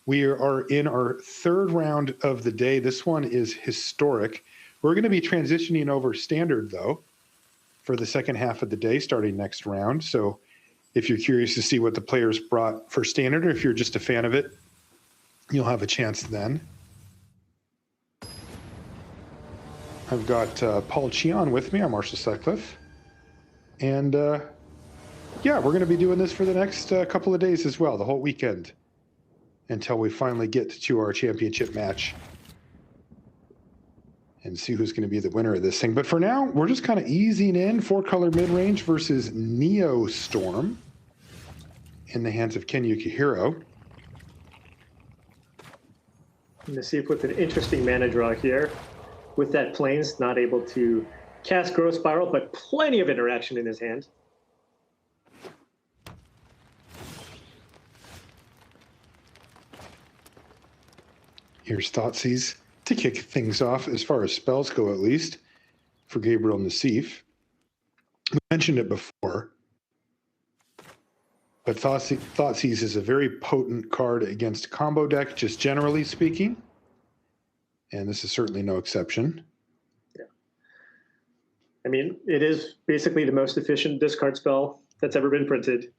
We are in our 3rd round of the day. This one is historic. We're going to be transitioning over standard, though, for the second half of the day, starting next round. So if you're curious to see what the players brought for standard, or if you're just a fan of it, you'll have a chance then. I've got Paul Cheon with me. I'm Marshall Sutcliffe. And we're going to be doing this for the next couple of days as well, the whole weekend, until we finally get to our championship match and see who's going to be the winner of this thing. But for now, we're just kind of easing in 4-color mid-range versus Neo Storm in the hands of Ken Yukuhiro. Nassif with an interesting mana draw here. With that Plains, not able to cast Growth Spiral, but plenty of interaction in his hand. Here's Thoughtseize to kick things off, as far as spells go, at least, for Gabriel Nassif. We mentioned it before, but Thoughtseize is a very potent card against combo deck, just generally speaking. And this is certainly no exception. Yeah. I mean, it is basically the most efficient discard spell that's ever been printed.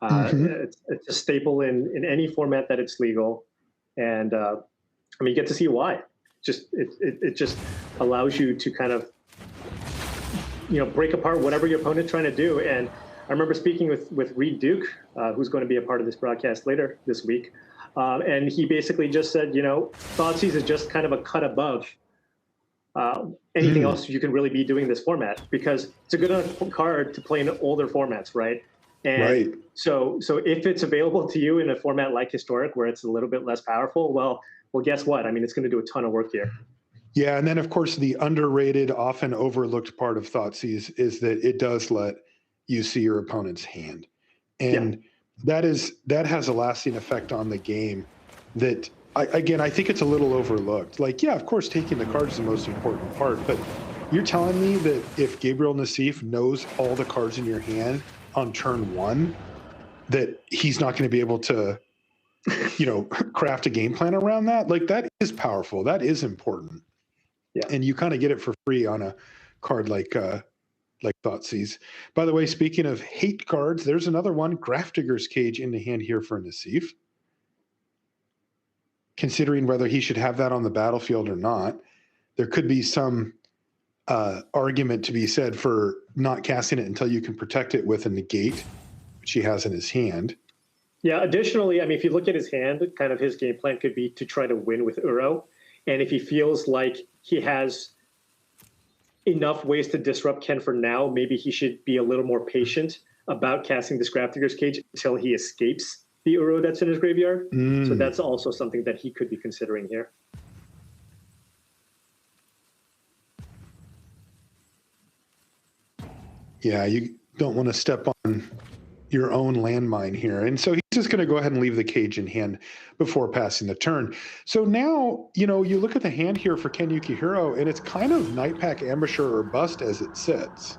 It's a staple in any format that it's legal. And I mean, you get to see why. It just allows you to kind of, break apart whatever your opponent's trying to do. And I remember speaking with Reed Duke, who's going to be a part of this broadcast later this week. And he basically just said, Thoughtseize is just kind of a cut above anything else you can really be doing in this format, because it's a good enough card to play in older formats, right? And so if it's available to you in a format like Historic, where it's a little bit less powerful, well, guess what? I mean, it's going to do a ton of work here. Yeah, and then of course the underrated, often overlooked part of Thoughtseize is that it does let you see your opponent's hand, and that has a lasting effect on the game. That I think it's a little overlooked. Like, yeah, of course, taking the cards is the most important part, but you're telling me that if Gabriel Nassif knows all the cards in your hand on turn 1, that he's not going to be able to, craft a game plan around that? Like, that is powerful. That is important. Yeah. And you kind of get it for free on a card like Thoughtseize. By the way, speaking of hate cards, there's another one, Grafdigger's Cage, in the hand here for Nassif. Considering whether he should have that on the battlefield or not, there could be some argument to be said for not casting it until you can protect it with a negate, which he has in his hand. Yeah, additionally, I mean, if you look at his hand, kind of his game plan could be to try to win with Uro. And if he feels like he has enough ways to disrupt Ken for now, maybe he should be a little more patient about casting this Grafdigger's Cage until he escapes the Uro that's in his graveyard. So that's also something that he could be considering here. Yeah, you don't want to step on your own landmine here. And so he's just going to go ahead and leave the cage in hand before passing the turn. So now, you look at the hand here for Ken Yukuhiro, and it's kind of Nightpack Ambusher or bust as it sits.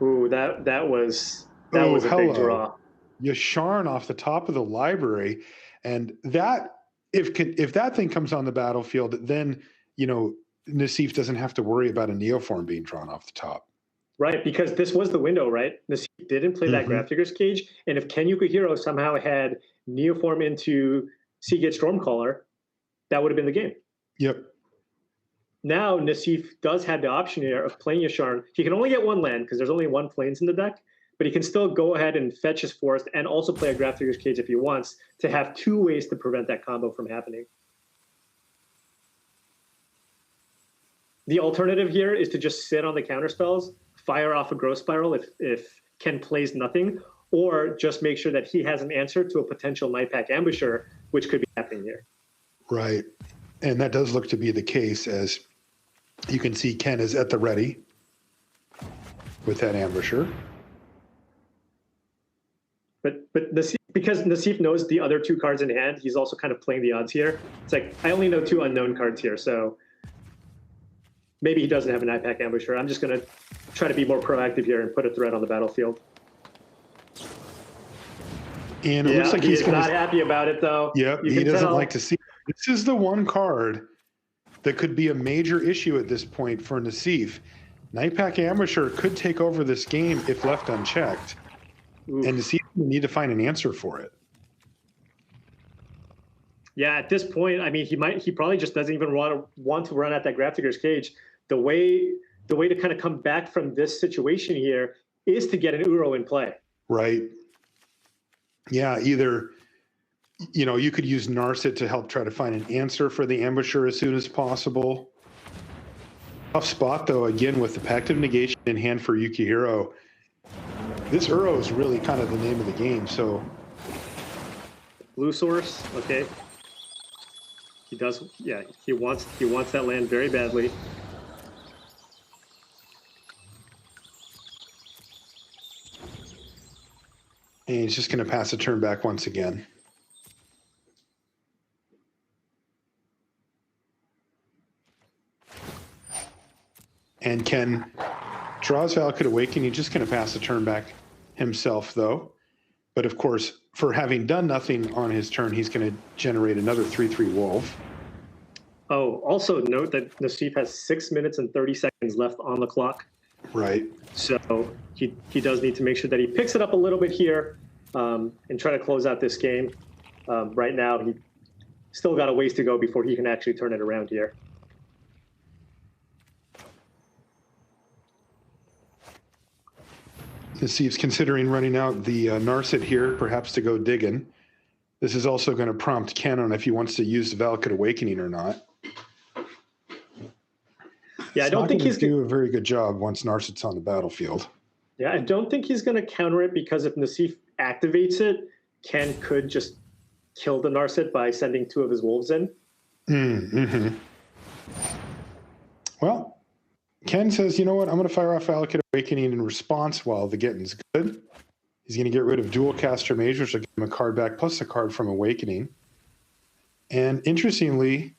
Ooh, that was a big draw. Yasharn off the top of the library. And that, if that thing comes on the battlefield, then, Nassif doesn't have to worry about a Neoform being drawn off the top. Right, because this was the window, right? Nassif didn't play that Grafdigger's Cage, and if Ken Yukuhiro somehow had Neoform into Seagate Stormcaller, that would have been the game. Yep. Now Nassif does have the option here of playing Yasharn. He can only get one land because there's only one Plains in the deck, but he can still go ahead and fetch his forest and also play a Grafdigger's Cage if he wants, to have two ways to prevent that combo from happening. The alternative here is to just sit on the counterspells, fire off a Growth Spiral if Ken plays nothing, or just make sure that he has an answer to a potential Nightpack Ambusher, which could be happening here. Right. And that does look to be the case, as you can see Ken is at the ready with that Ambusher. But Nassif, because Nassif knows the other two cards in hand, he's also kind of playing the odds here. It's like, I only know two unknown cards here, so maybe he doesn't have a Nightpack Ambusher. I'm just going to try to be more proactive here and put a threat on the battlefield. And it looks like he's not happy about it, though. Yep, he doesn't like to see it. This is the one card that could be a major issue at this point for Nassif. Nightpack Ambusher could take over this game if left unchecked. Oof. And Nassif will need to find an answer for it. Yeah, at this point, I mean, he probably just doesn't even want to run at that Grafdigger's Cage. The way to kind of come back from this situation here is to get an Uro in play. Right. Yeah, either, you could use Narset to help try to find an answer for the Ambusher as soon as possible. Tough spot, though, again, with the Pact of Negation in hand for Yukuhiro. This Uro is really kind of the name of the game, so. Blue source, okay. He does, yeah, he wants that land very badly. And he's just going to pass a turn back once again. And Ken draws Valakut Awakening. He's just going to pass a turn back himself, though. But of course, for having done nothing on his turn, he's going to generate another 3/3 Wolf. Oh, also note that Nassif has 6 minutes and 30 seconds left on the clock. Right. So he does need to make sure that he picks it up a little bit here and try to close out this game. Right now, he still got a ways to go before he can actually turn it around here. Nassif's considering running out the Narset here, perhaps to go digging. This is also going to prompt Ken on if he wants to use the Valakut Awakening or not. Yeah, I don't think he's going to do a very good job once Narset's on the battlefield. Yeah, I don't think he's going to counter it, because if Nassif activates it, Ken could just kill the Narset by sending 2 of his wolves in. Mm-hmm. Well, Ken says, you know what, I'm going to fire off Valakut Awakening in response while the getting's good. He's going to get rid of Dual Caster Mage, which will give him a card back, plus a card from Awakening. And interestingly,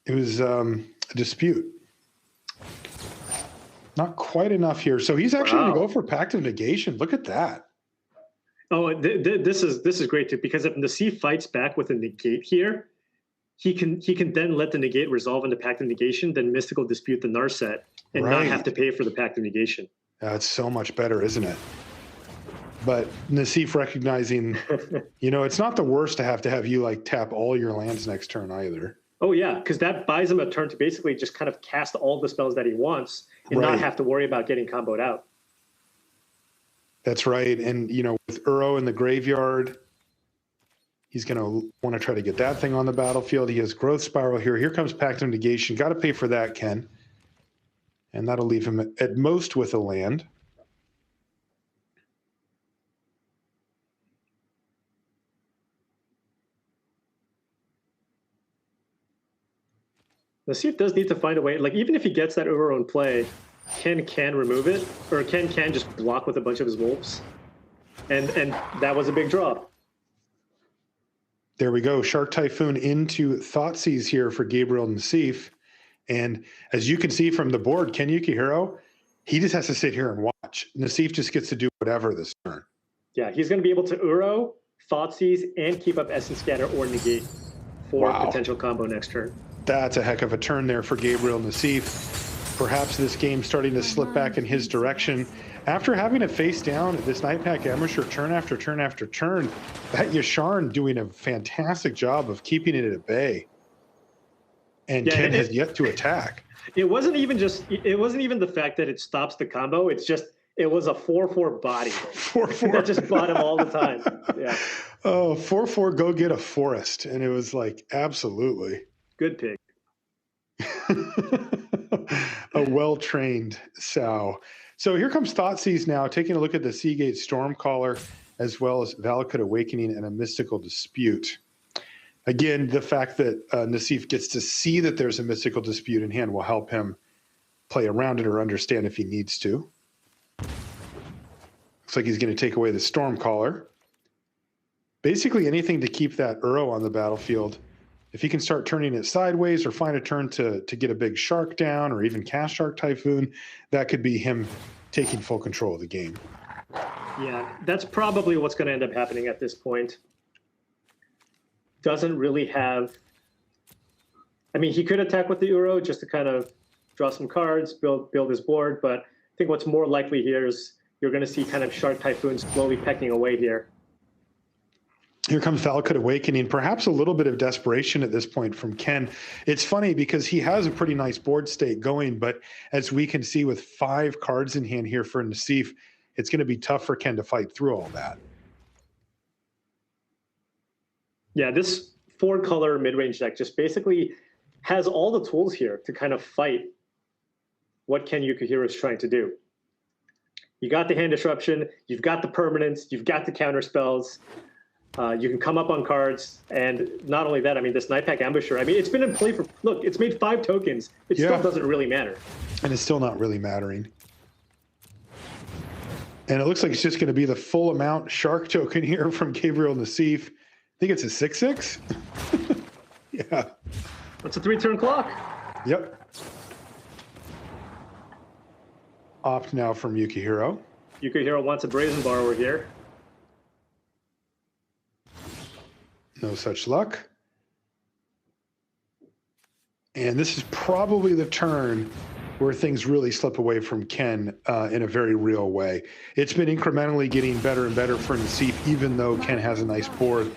it was a dispute. Not quite enough here. So he's actually going to go for Pact of Negation. Look at that. Oh, this is great too, because if Nassif fights back with a negate here, he can then let the negate resolve into Pact of Negation, then Mystical Dispute the Narset, and not have to pay for the Pact of Negation. That's so much better, isn't it? But Nassif recognizing, it's not the worst to have you like tap all your lands next turn either. Oh yeah, because that buys him a turn to basically just kind of cast all the spells that he wants and not have to worry about getting comboed out. That's right. And, with Uro in the graveyard, he's going to want to try to get that thing on the battlefield. He has Growth Spiral here. Here comes Pact of Negation. Got to pay for that, Ken. And that'll leave him at most with a land. Nassif does need to find a way, like even if he gets that Uro in play, Ken can remove it, or Ken can just block with a bunch of his wolves. And that was a big draw. There we go. Shark Typhoon into Thoughtseize here for Gabriel Nassif. And as you can see from the board, Ken Yukuhiro, he just has to sit here and watch. Nassif just gets to do whatever this turn. Yeah, he's going to be able to Uro, Thoughtseize, and keep up Essence Scatter or Negate for potential combo next turn. That's a heck of a turn there for Gabriel Nassif. Perhaps this game starting to slip back in his direction. After having to face down this Nightpack Ambusher turn after turn after turn, that Yasharn doing a fantastic job of keeping it at bay. And Ken has yet to attack. It wasn't even the fact that it stops the combo. It's just, it was a 4/4 body. 4/4. That just bought him all the time. Yeah. Oh, 4/4, go get a forest. And it was like, absolutely. Good pick. A well-trained sow. So here comes Thoughtseize now, taking a look at the Seagate Stormcaller, as well as Valakut Awakening and a Mystical Dispute. Again, the fact that Nassif gets to see that there's a Mystical Dispute in hand will help him play around it or understand if he needs to. Looks like he's going to take away the Stormcaller. Basically anything to keep that Uro on the battlefield. If he can start turning it sideways or find a turn to get a big shark down or even cast Shark Typhoon, that could be him taking full control of the game. Yeah, that's probably what's going to end up happening at this point. Doesn't really have... I mean, he could attack with the Uro just to kind of draw some cards, build his board, but I think what's more likely here is you're going to see kind of Shark Typhoon slowly pecking away here. Here comes Valakut Awakening. Perhaps a little bit of desperation at this point from Ken. It's funny because he has a pretty nice board state going, but as we can see with 5 cards in hand here for Nassif, it's going to be tough for Ken to fight through all that. Yeah, this 4-color mid-range deck just basically has all the tools here to kind of fight what Ken Yukuhiro is trying to do. You got the hand disruption, you've got the permanence, you've got the counter spells. You can come up on cards, and not only that, I mean, this Nightpack Ambusher, I mean, it's been in play for, look, it's made 5 tokens. It still doesn't really matter. And it's still not really mattering. And it looks like it's just going to be the full amount Shark token here from Gabriel Nassif. I think it's a 6/6. Yeah. That's a 3-turn clock. Yep. Opt now from Yukuhiro. Yukuhiro wants a Brazen Borrower here. No such luck. And this is probably the turn where things really slip away from Ken in a very real way. It's been incrementally getting better and better for Nassif, even though Ken has a nice board.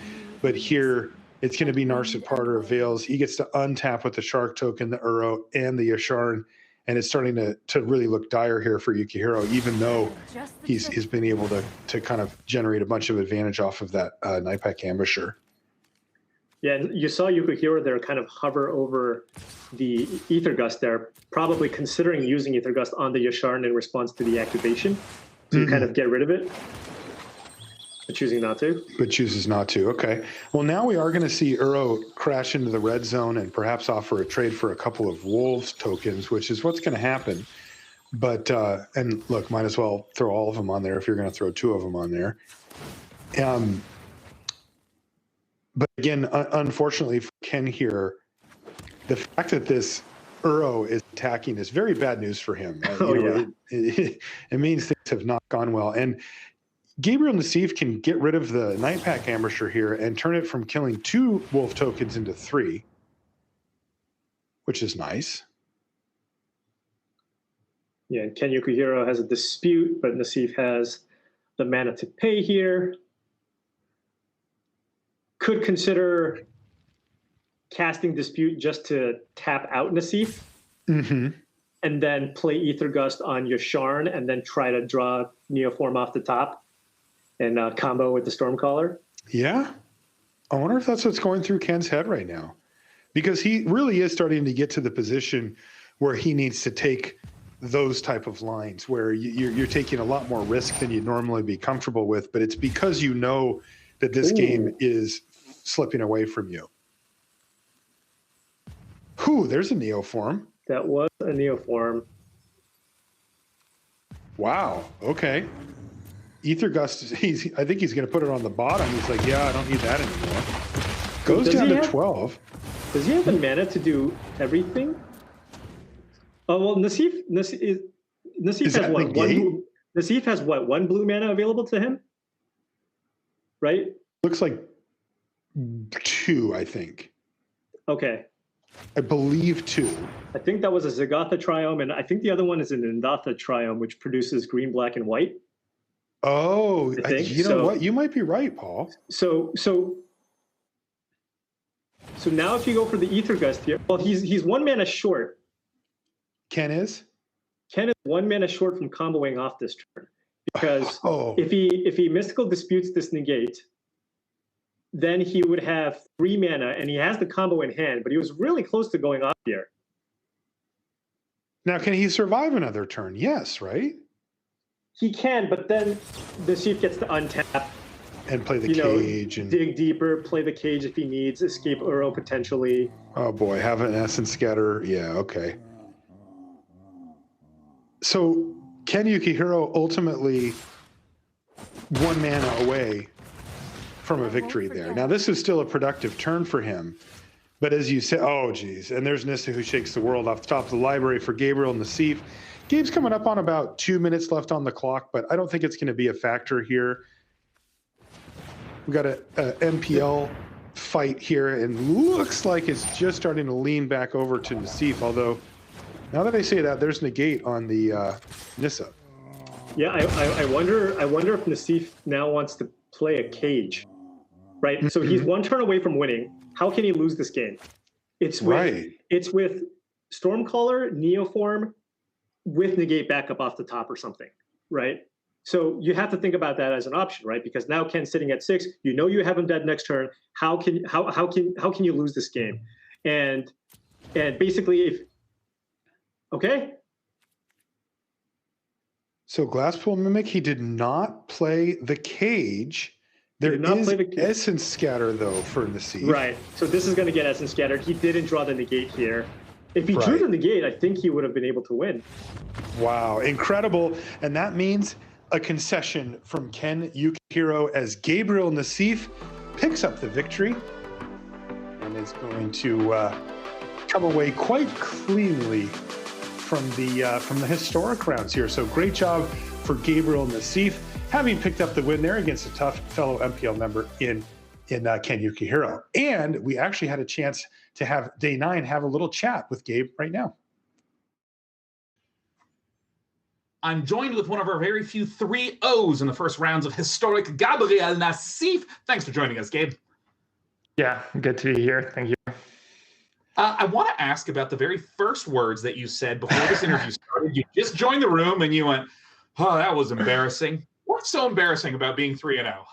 but here it's going to be Narsif Parter of Veils. He gets to untap with the Shark token, the Uro, and the Yasharn, and it's starting to really look dire here for Yukuhiro, even though he's been able to kind of generate a bunch of advantage off of that Nightpack Ambusher. Yeah, and you saw Yukuhiro there kind of hover over the Ether Gust there, probably considering using Ether Gust on the Yasharn in response to the activation to kind of get rid of it, but choosing not to. But chooses not to, okay. Well, now we are going to see Uro crash into the red zone and perhaps offer a trade for a couple of Wolves tokens, which is what's going to happen. But, and look, might as well throw all of them on there if you're going to throw 2 of them on there. But again, unfortunately for Ken here, the fact that this Uro is attacking is very bad news for him. It means things have not gone well. And Gabriel Nassif can get rid of the Nightpack Ambusher here and turn it from killing 2 Wolf tokens into 3, which is nice. Yeah, and Ken Yukuhiro has a dispute, but Nassif has the mana to pay here. Could consider casting Dispute just to tap out Nassif, and then play Ether Gust on Yasharn, and then try to draw Neoform off the top and combo with the Stormcaller. Yeah. I wonder if that's what's going through Ken's head right now, because he really is starting to get to the position where he needs to take those type of lines where you're taking a lot more risk than you'd normally be comfortable with, but it's because you know that this game is slipping away from you. There's a Neoform. That was a Neoform. Wow. Okay. Ether Gust, I think he's going to put it on the bottom. He's like, yeah, I don't need that anymore. Goes down to 12. Does he have the mana to do everything? Oh, well, Nassif has what? Nassif has what? 1 blue mana available to him? Right? Looks like 2, I think. Okay. I believe 2. I think that was a Zagatha Triome, and I think the other one is an Indatha Triome, which produces green, black, and white. Oh, you know what? You might be right, Paul. So now if you go for the Ether Gust here, well, he's 1 mana short. Ken is 1 mana short from comboing off this turn, because if he Mystical Disputes this negate, then he would have 3 mana, and he has the combo in hand, but he was really close to going off here. Now, can he survive another turn? Yes, right? He can, but then the Chief gets to untap. And play the cage. And dig deeper, play the cage if he needs, escape Uro potentially. Oh boy, have an Essence Scatter. Yeah, okay. So, Ken Yukuhiro ultimately 1 mana away from a victory there. Now, this is still a productive turn for him. But as you said, oh, geez. And there's Nissa who shakes the world off the top of the library for Gabriel Nassif. Gabe's coming up on about 2 minutes left on the clock, but I don't think it's going to be a factor here. We got a MPL fight here, and looks like it's just starting to lean back over to Nassif, although now that I say that, there's negate on the Nissa. Yeah, I wonder if Nassif now wants to play a cage, right? So he's 1 turn away from winning. How can he lose this game? It's with Stormcaller, Neoform, with negate backup off the top or something, right? So you have to think about that as an option, right? Because now Ken's sitting at 6. You know you have him dead next turn. How can you lose this game? And basically, So Glasspool Mimic, he did not play the cage. There is Essence Scatter, though, for Nassif. Right. So this is going to get Essence Scattered. He didn't draw the negate here. If he drew the negate, I think he would have been able to win. Wow. Incredible. And that means a concession from Ken Yukuhiro as Gabriel Nassif picks up the victory and is going to come away quite cleanly from the historic rounds here. So great job for Gabriel Nassif, having picked up the win there against a tough fellow MPL member in Ken Yukuhiro. And we actually had a chance to have Day 9 have a little chat with Gabe right now. I'm joined with one of our very few 3-0s in the first rounds of historic Gabriel Nassif. Thanks for joining us, Gabe. Yeah, good to be here. Thank you. I want to ask about the very first words that you said before this interview started. You just joined the room and you went, "Oh, that was embarrassing." What's so embarrassing about being 3-0?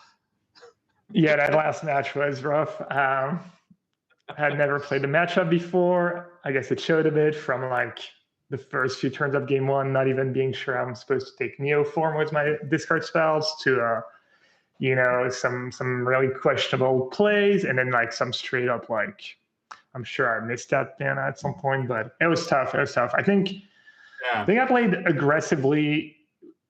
Yeah, that last match was rough. I had never played the matchup before. I guess it showed a bit from like the first few turns of game one, not even being sure I'm supposed to take Neo form with my discard spells to some really questionable plays, and then like some straight up like I'm sure I missed that mana at some point, but it was tough. I think I played aggressively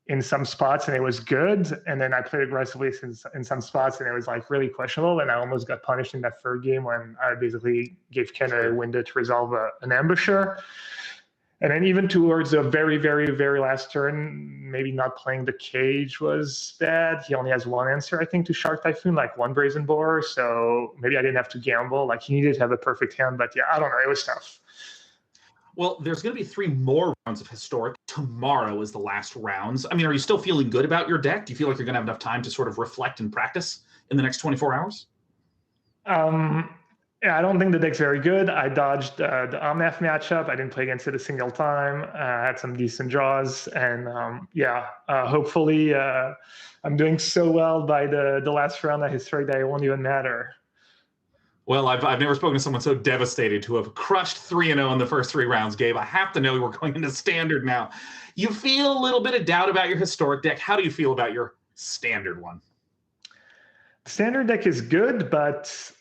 in some spots and it was good, and then I played aggressively in some spots and it was like really questionable, and I almost got punished in that third game when I basically gave Ken a window to resolve an ambusher. And then even towards the very, very, very last turn, maybe not playing the cage was bad. He only has one answer, I think, to Shark Typhoon, like one Brazen Boar. So maybe I didn't have to gamble. Like he needed to have a perfect hand, but yeah, I don't know. It was tough. Well, there's going to be 3 more rounds of Historic. Tomorrow is the last rounds. I mean, are you still feeling good about your deck? Do you feel like you're going to have enough time to sort of reflect and practice in the next 24 hours? Yeah, I don't think the deck's very good. I dodged the Omnath matchup. I didn't play against it a single time. I had some decent draws, and hopefully I'm doing so well by the last round of Historic that it won't even matter. Well, I've never spoken to someone so devastated to have crushed 3-0 in the first 3 rounds, Gabe. I have to know we're going into Standard now. You feel a little bit of doubt about your Historic deck. How do you feel about your Standard one? Standard deck is good, but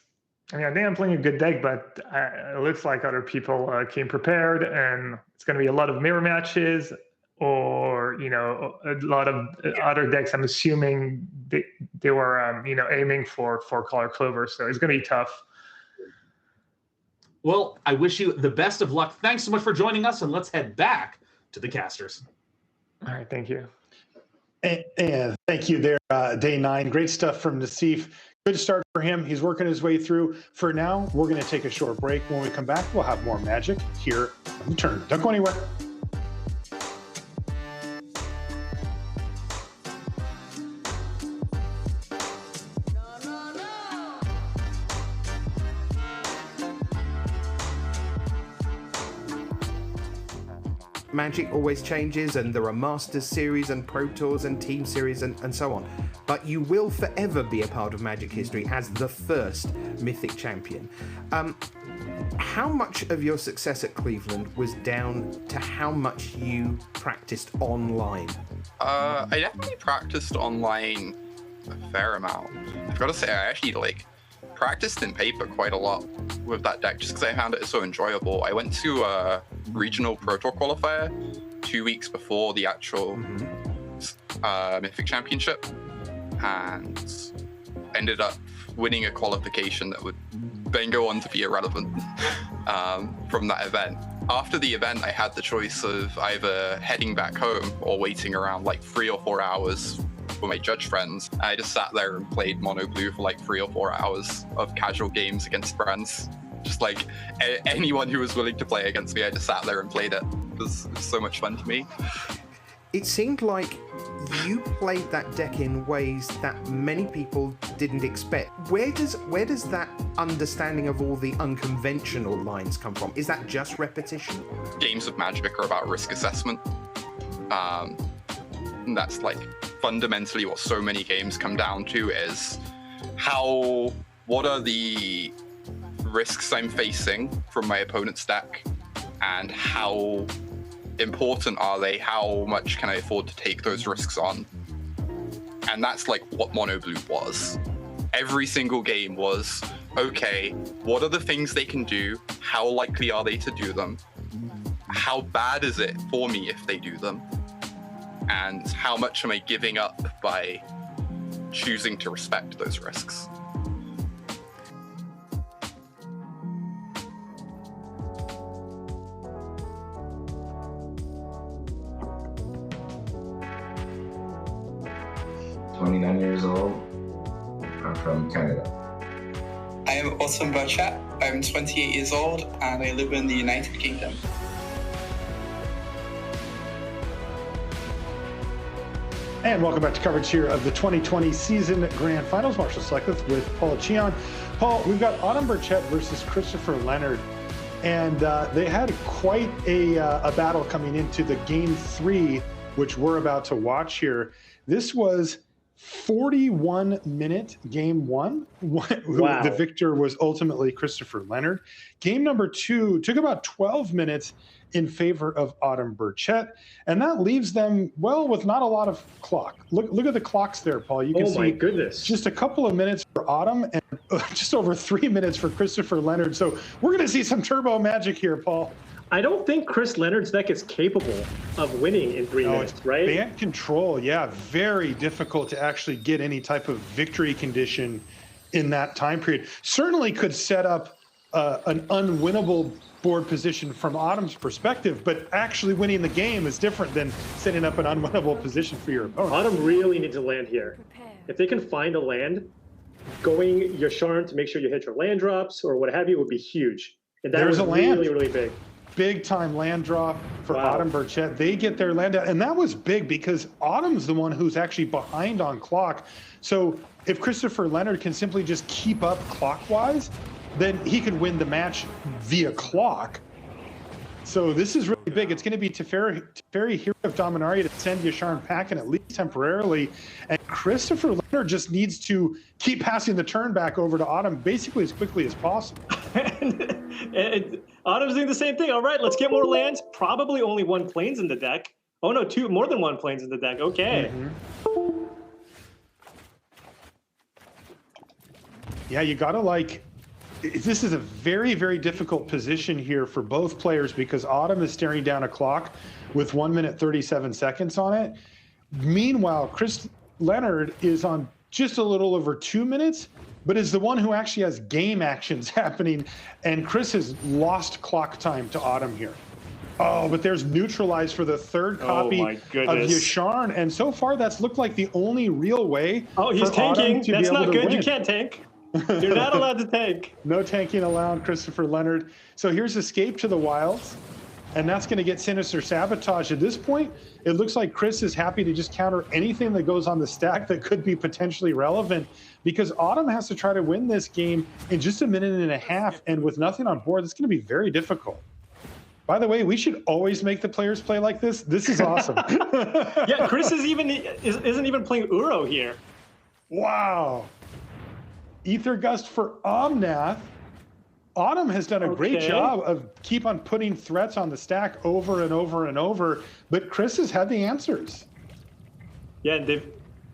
I mean, I think I'm playing a good deck, but it looks like other people came prepared, and it's going to be a lot of mirror matches, or a lot of other decks. I'm assuming they were aiming for 4-color Clover, so it's going to be tough. Well, I wish you the best of luck. Thanks so much for joining us, and let's head back to the casters. All right, thank you. And thank you there, day 9. Great stuff from Nassif. Good start for him. He's working his way through. For now, we're going to take a short break. When we come back, we'll have more magic here on the tournament. Don't go anywhere. Magic always changes, and there are Masters Series and Pro Tours and Team Series and so on. But you will forever be a part of Magic history as the first Mythic champion. How much of your success at Cleveland was down to how much you practiced online? I definitely practiced online a fair amount. I've got to say, I actually practiced in paper quite a lot with that deck just because I found it so enjoyable. I went to a regional Pro Tour qualifier 2 weeks before the actual Mythic Championship, and ended up winning a qualification that would then go on to be irrelevant from that event. After the event, I had the choice of either heading back home or waiting around like 3 or 4 hours for my judge friends. I just sat there and played mono blue for like 3 or 4 hours of casual games against friends. Just like anyone who was willing to play against me, I just sat there and played it. It was so much fun to me. It seemed like you played that deck in ways that many people didn't expect. Where does that understanding of all the unconventional lines come from? Is that just repetition? Games of Magic are about risk assessment. And that's like fundamentally what so many games come down to, is what are the risks I'm facing from my opponent's deck, and how important are they? How much can I afford to take those risks on? And that's like what Mono Blue was. Every single game was, okay, what are the things they can do? How likely are they to do them? How bad is it for me if they do them? And how much am I giving up by choosing to respect those risks? I'm 29 years old. I'm from Canada. I am Autumn Burchat. I'm 28 years old and I live in the United Kingdom. And welcome back to coverage here of the 2020 season grand finals. Marshall Sutcliffe with Paul Cheon. Paul, we've got Autumn Burchett versus Christopher Leonard, and they had quite a battle coming into the game 3, which we're about to watch here. This was 41-minute game 1. Wow. The victor was ultimately Christopher Leonard. Game number 2 took about 12 minutes in favor of Autumn Burchett, and that leaves them, well, with not a lot of clock. Look at the clocks there, Paul. You can see, my goodness, just a couple of minutes for Autumn and just over 3 minutes for Christopher Leonard. So we're going to see some turbo magic here, Paul. I don't think Chris Leonard's deck is capable of winning in 3 minutes, right? Band control, yeah, very difficult to actually get any type of victory condition in that time period. Certainly could set up an unwinnable board position from Autumn's perspective, but actually winning the game is different than setting up an unwinnable position for your opponent. Autumn really needs a land here. If they can find a land, going Yasharn to make sure you hit your land drops or what have you would be huge. And that was really, really big. Big time land draw for Autumn Burchett. They get their land out, and that was big because Autumn's the one who's actually behind on clock. So if Christopher Leonard can simply just keep up clockwise, then he could win the match via clock. So this is really big. It's going to be Teferi Hero of Dominaria to send Yasharn packing at least temporarily, and Christopher Leonard just needs to keep passing the turn back over to Autumn basically as quickly as possible. and Autumn's doing the same thing. All right, let's get more lands. Probably only 1 plains in the deck. Oh no, more than 1 plains in the deck. Okay. Mm-hmm. Yeah, you gotta this is a very, very difficult position here for both players because Autumn is staring down a clock with 1 minute 37 seconds on it. Meanwhile, Chris Leonard is on just a little over 2 minutes, but is the one who actually has game actions happening, and Chris has lost clock time to Autumn here. Oh, but there's neutralized for the third copy of Yasharn, and so far that's looked like the only real way. Oh, he's tanking. That's not good. You can't tank. You're not allowed to tank. No tanking allowed, Christopher Leonard. So here's Escape to the Wilds, and that's going to get Sinister Sabotage. At this point, it looks like Chris is happy to just counter anything that goes on the stack that could be potentially relevant, because Autumn has to try to win this game in just a minute and a half, and with nothing on board, it's going to be very difficult. By the way, we should always make the players play like this. This is awesome. Yeah, Chris isn't even playing Uro here. Wow. Ether Gust for Omnath. Autumn has done a great job of keep on putting threats on the stack over and over and over, but Chris has had the answers. Yeah,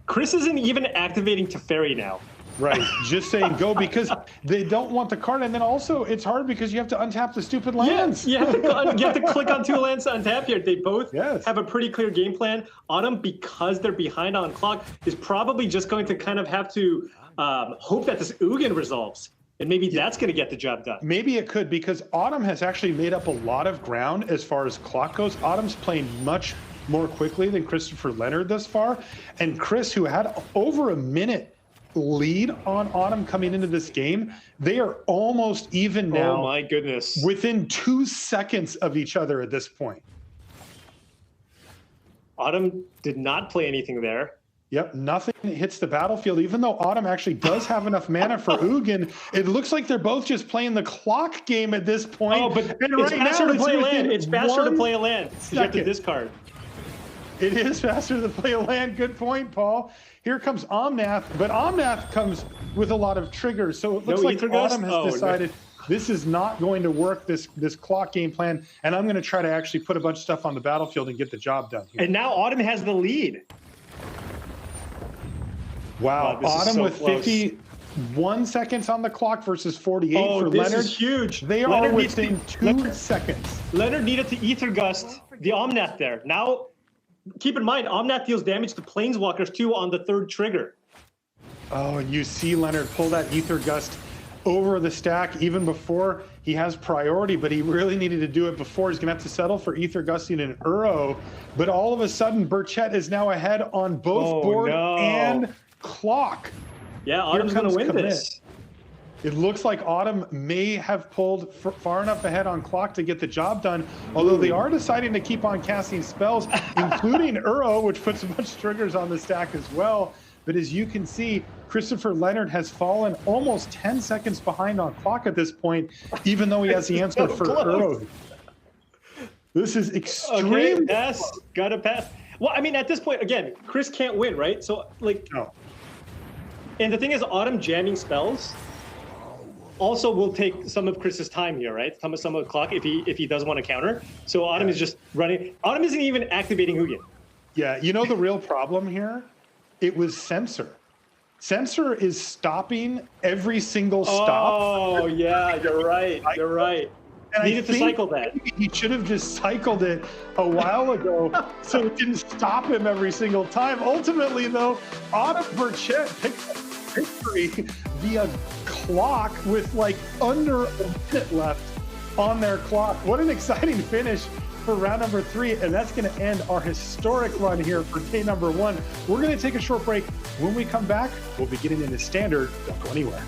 Chris isn't even activating Teferi now. Right, just saying go because they don't want the card, and then also it's hard because you have to untap the stupid lands. Yeah, you have to click on 2 lands to untap here. They both have a pretty clear game plan. Autumn, because they're behind on clock, is probably just going to kind of have to hope that this Ugin resolves. And maybe that's going to get the job done. Maybe it could, because Autumn has actually made up a lot of ground as far as clock goes. Autumn's playing much more quickly than Christopher Leonard thus far. And Chris, who had over a minute lead on Autumn coming into this game, they are almost even now. Oh my goodness. Within 2 seconds of each other at this point. Autumn did not play anything there. Yep, nothing hits the battlefield. Even though Autumn actually does have enough mana for Ugin, it looks like they're both just playing the clock game at this point. Oh, but it's faster to play a land. It's faster to play a land. You have to discard. It is faster to play a land. Good point, Paul. Here comes Omnath, but Omnath comes with a lot of triggers. So it looks like Autumn has decided this is not going to work, this clock game plan, and I'm going to try to actually put a bunch of stuff on the battlefield and get the job done here. And now Autumn has the lead. Wow, Autumn with 51 seconds on the clock versus 48 for Leonard. This is huge. They are within 2 seconds. Leonard needed to Ether Gust the Omnath there. Now, keep in mind, Omnath deals damage to Planeswalkers too on the 3rd trigger. Oh, and you see Leonard pull that Ether Gust over the stack even before he has priority, but he really needed to do it before. He's going to have to settle for Ether Gusting and Uro. But all of a sudden, Burchett is now ahead on both board and clock. Yeah, Autumn's going to win this. It looks like Autumn may have pulled far enough ahead on clock to get the job done, although they are deciding to keep on casting spells, including Uro, which puts a bunch of triggers on the stack as well. But as you can see, Christopher Leonard has fallen almost 10 seconds behind on clock at this point, even though he has the answer for Earl. This is extreme. Okay, pass. Gotta pass. Well, I mean, at this point, again, Chris can't win, right? So, like, no. And the thing is, Autumn jamming spells also will take some of Chris's time here, right? Some of the clock if he does want to counter. So Autumn is just running. Autumn isn't even activating Hugin. Yeah, you know the real problem here? It was Censor. Censor is stopping every single stop. Oh, yeah, you're right. You're right. And needed to cycle that. He should have just cycled it a while ago so it didn't stop him every single time. Ultimately, though, Autumn Burchett picked up victory via clock with like under a minute left on their clock. What an exciting finish for round number 3, and that's going to end our historic run here for day number 1. We're going to take a short break. When we come back, we'll be getting into standard. Don't go anywhere.